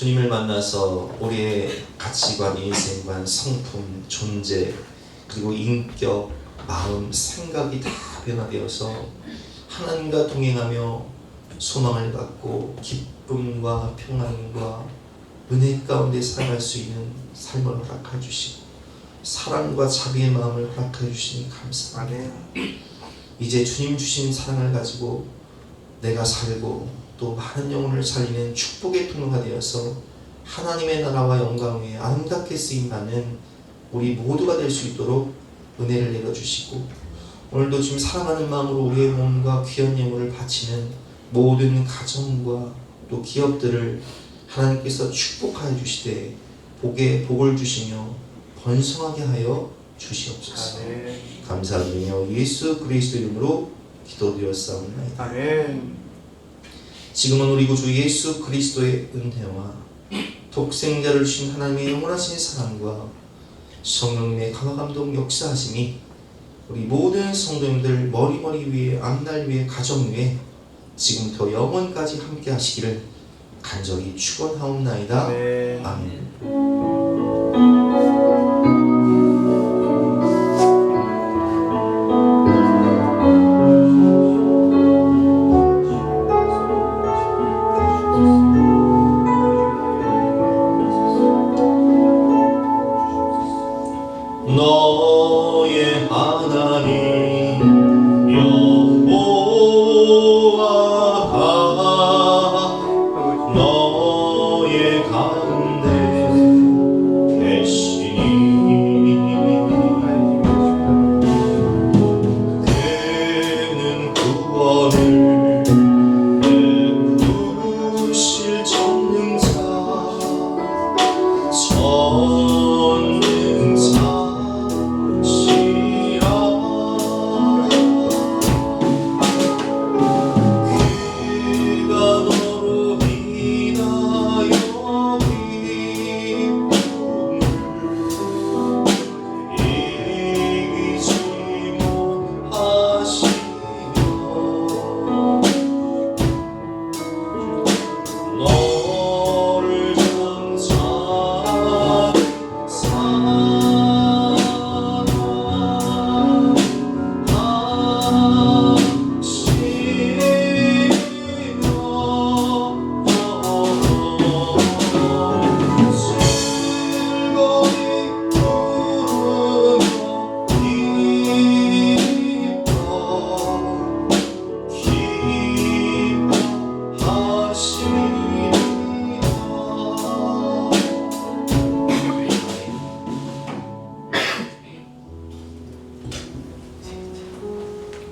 주님을 만나서 우리의 가치관, 인생관, 성품, 존재, 그리고 인격, 마음, 생각이 다 변화되어서 하나님과 동행하며 소망을 갖고 기쁨과 평안과 은혜 가운데 살아갈 수 있는 삶을 허락해 주시고 사랑과 자비의 마음을 허락해 주시니 감사합니다. 이제 주님 주신 사랑을 가지고 내가 살고 또 많은 영혼을 살리는 축복의 통로가 되어서 하나님의 나라와 영광 위에 아름답게 쓰임받는 우리 모두가 될 수 있도록 은혜를 내려주시고, 오늘도 지금 사랑하는 마음으로 우리의 몸과 귀한 예물을 바치는 모든 가정과 또 기업들을 하나님께서 축복하여 주시되 복을 주시며 번성하게 하여 주시옵소서. 아멘. 감사드리며 예수 그리스도 이름으로 기도드렸사옵나이다. 아멘. 지금은 우리 구주 예수 그리스도의 은혜와 독생자를 주신 하나님의 영원하신 사랑과 성령님의 강화감동 역사하심이 우리 모든 성도님들 머리 위에, 앞날 위에, 가정 위에 지금부터 영원까지 함께 하시기를 간절히 축원하옵나이다. 아멘. 아멘.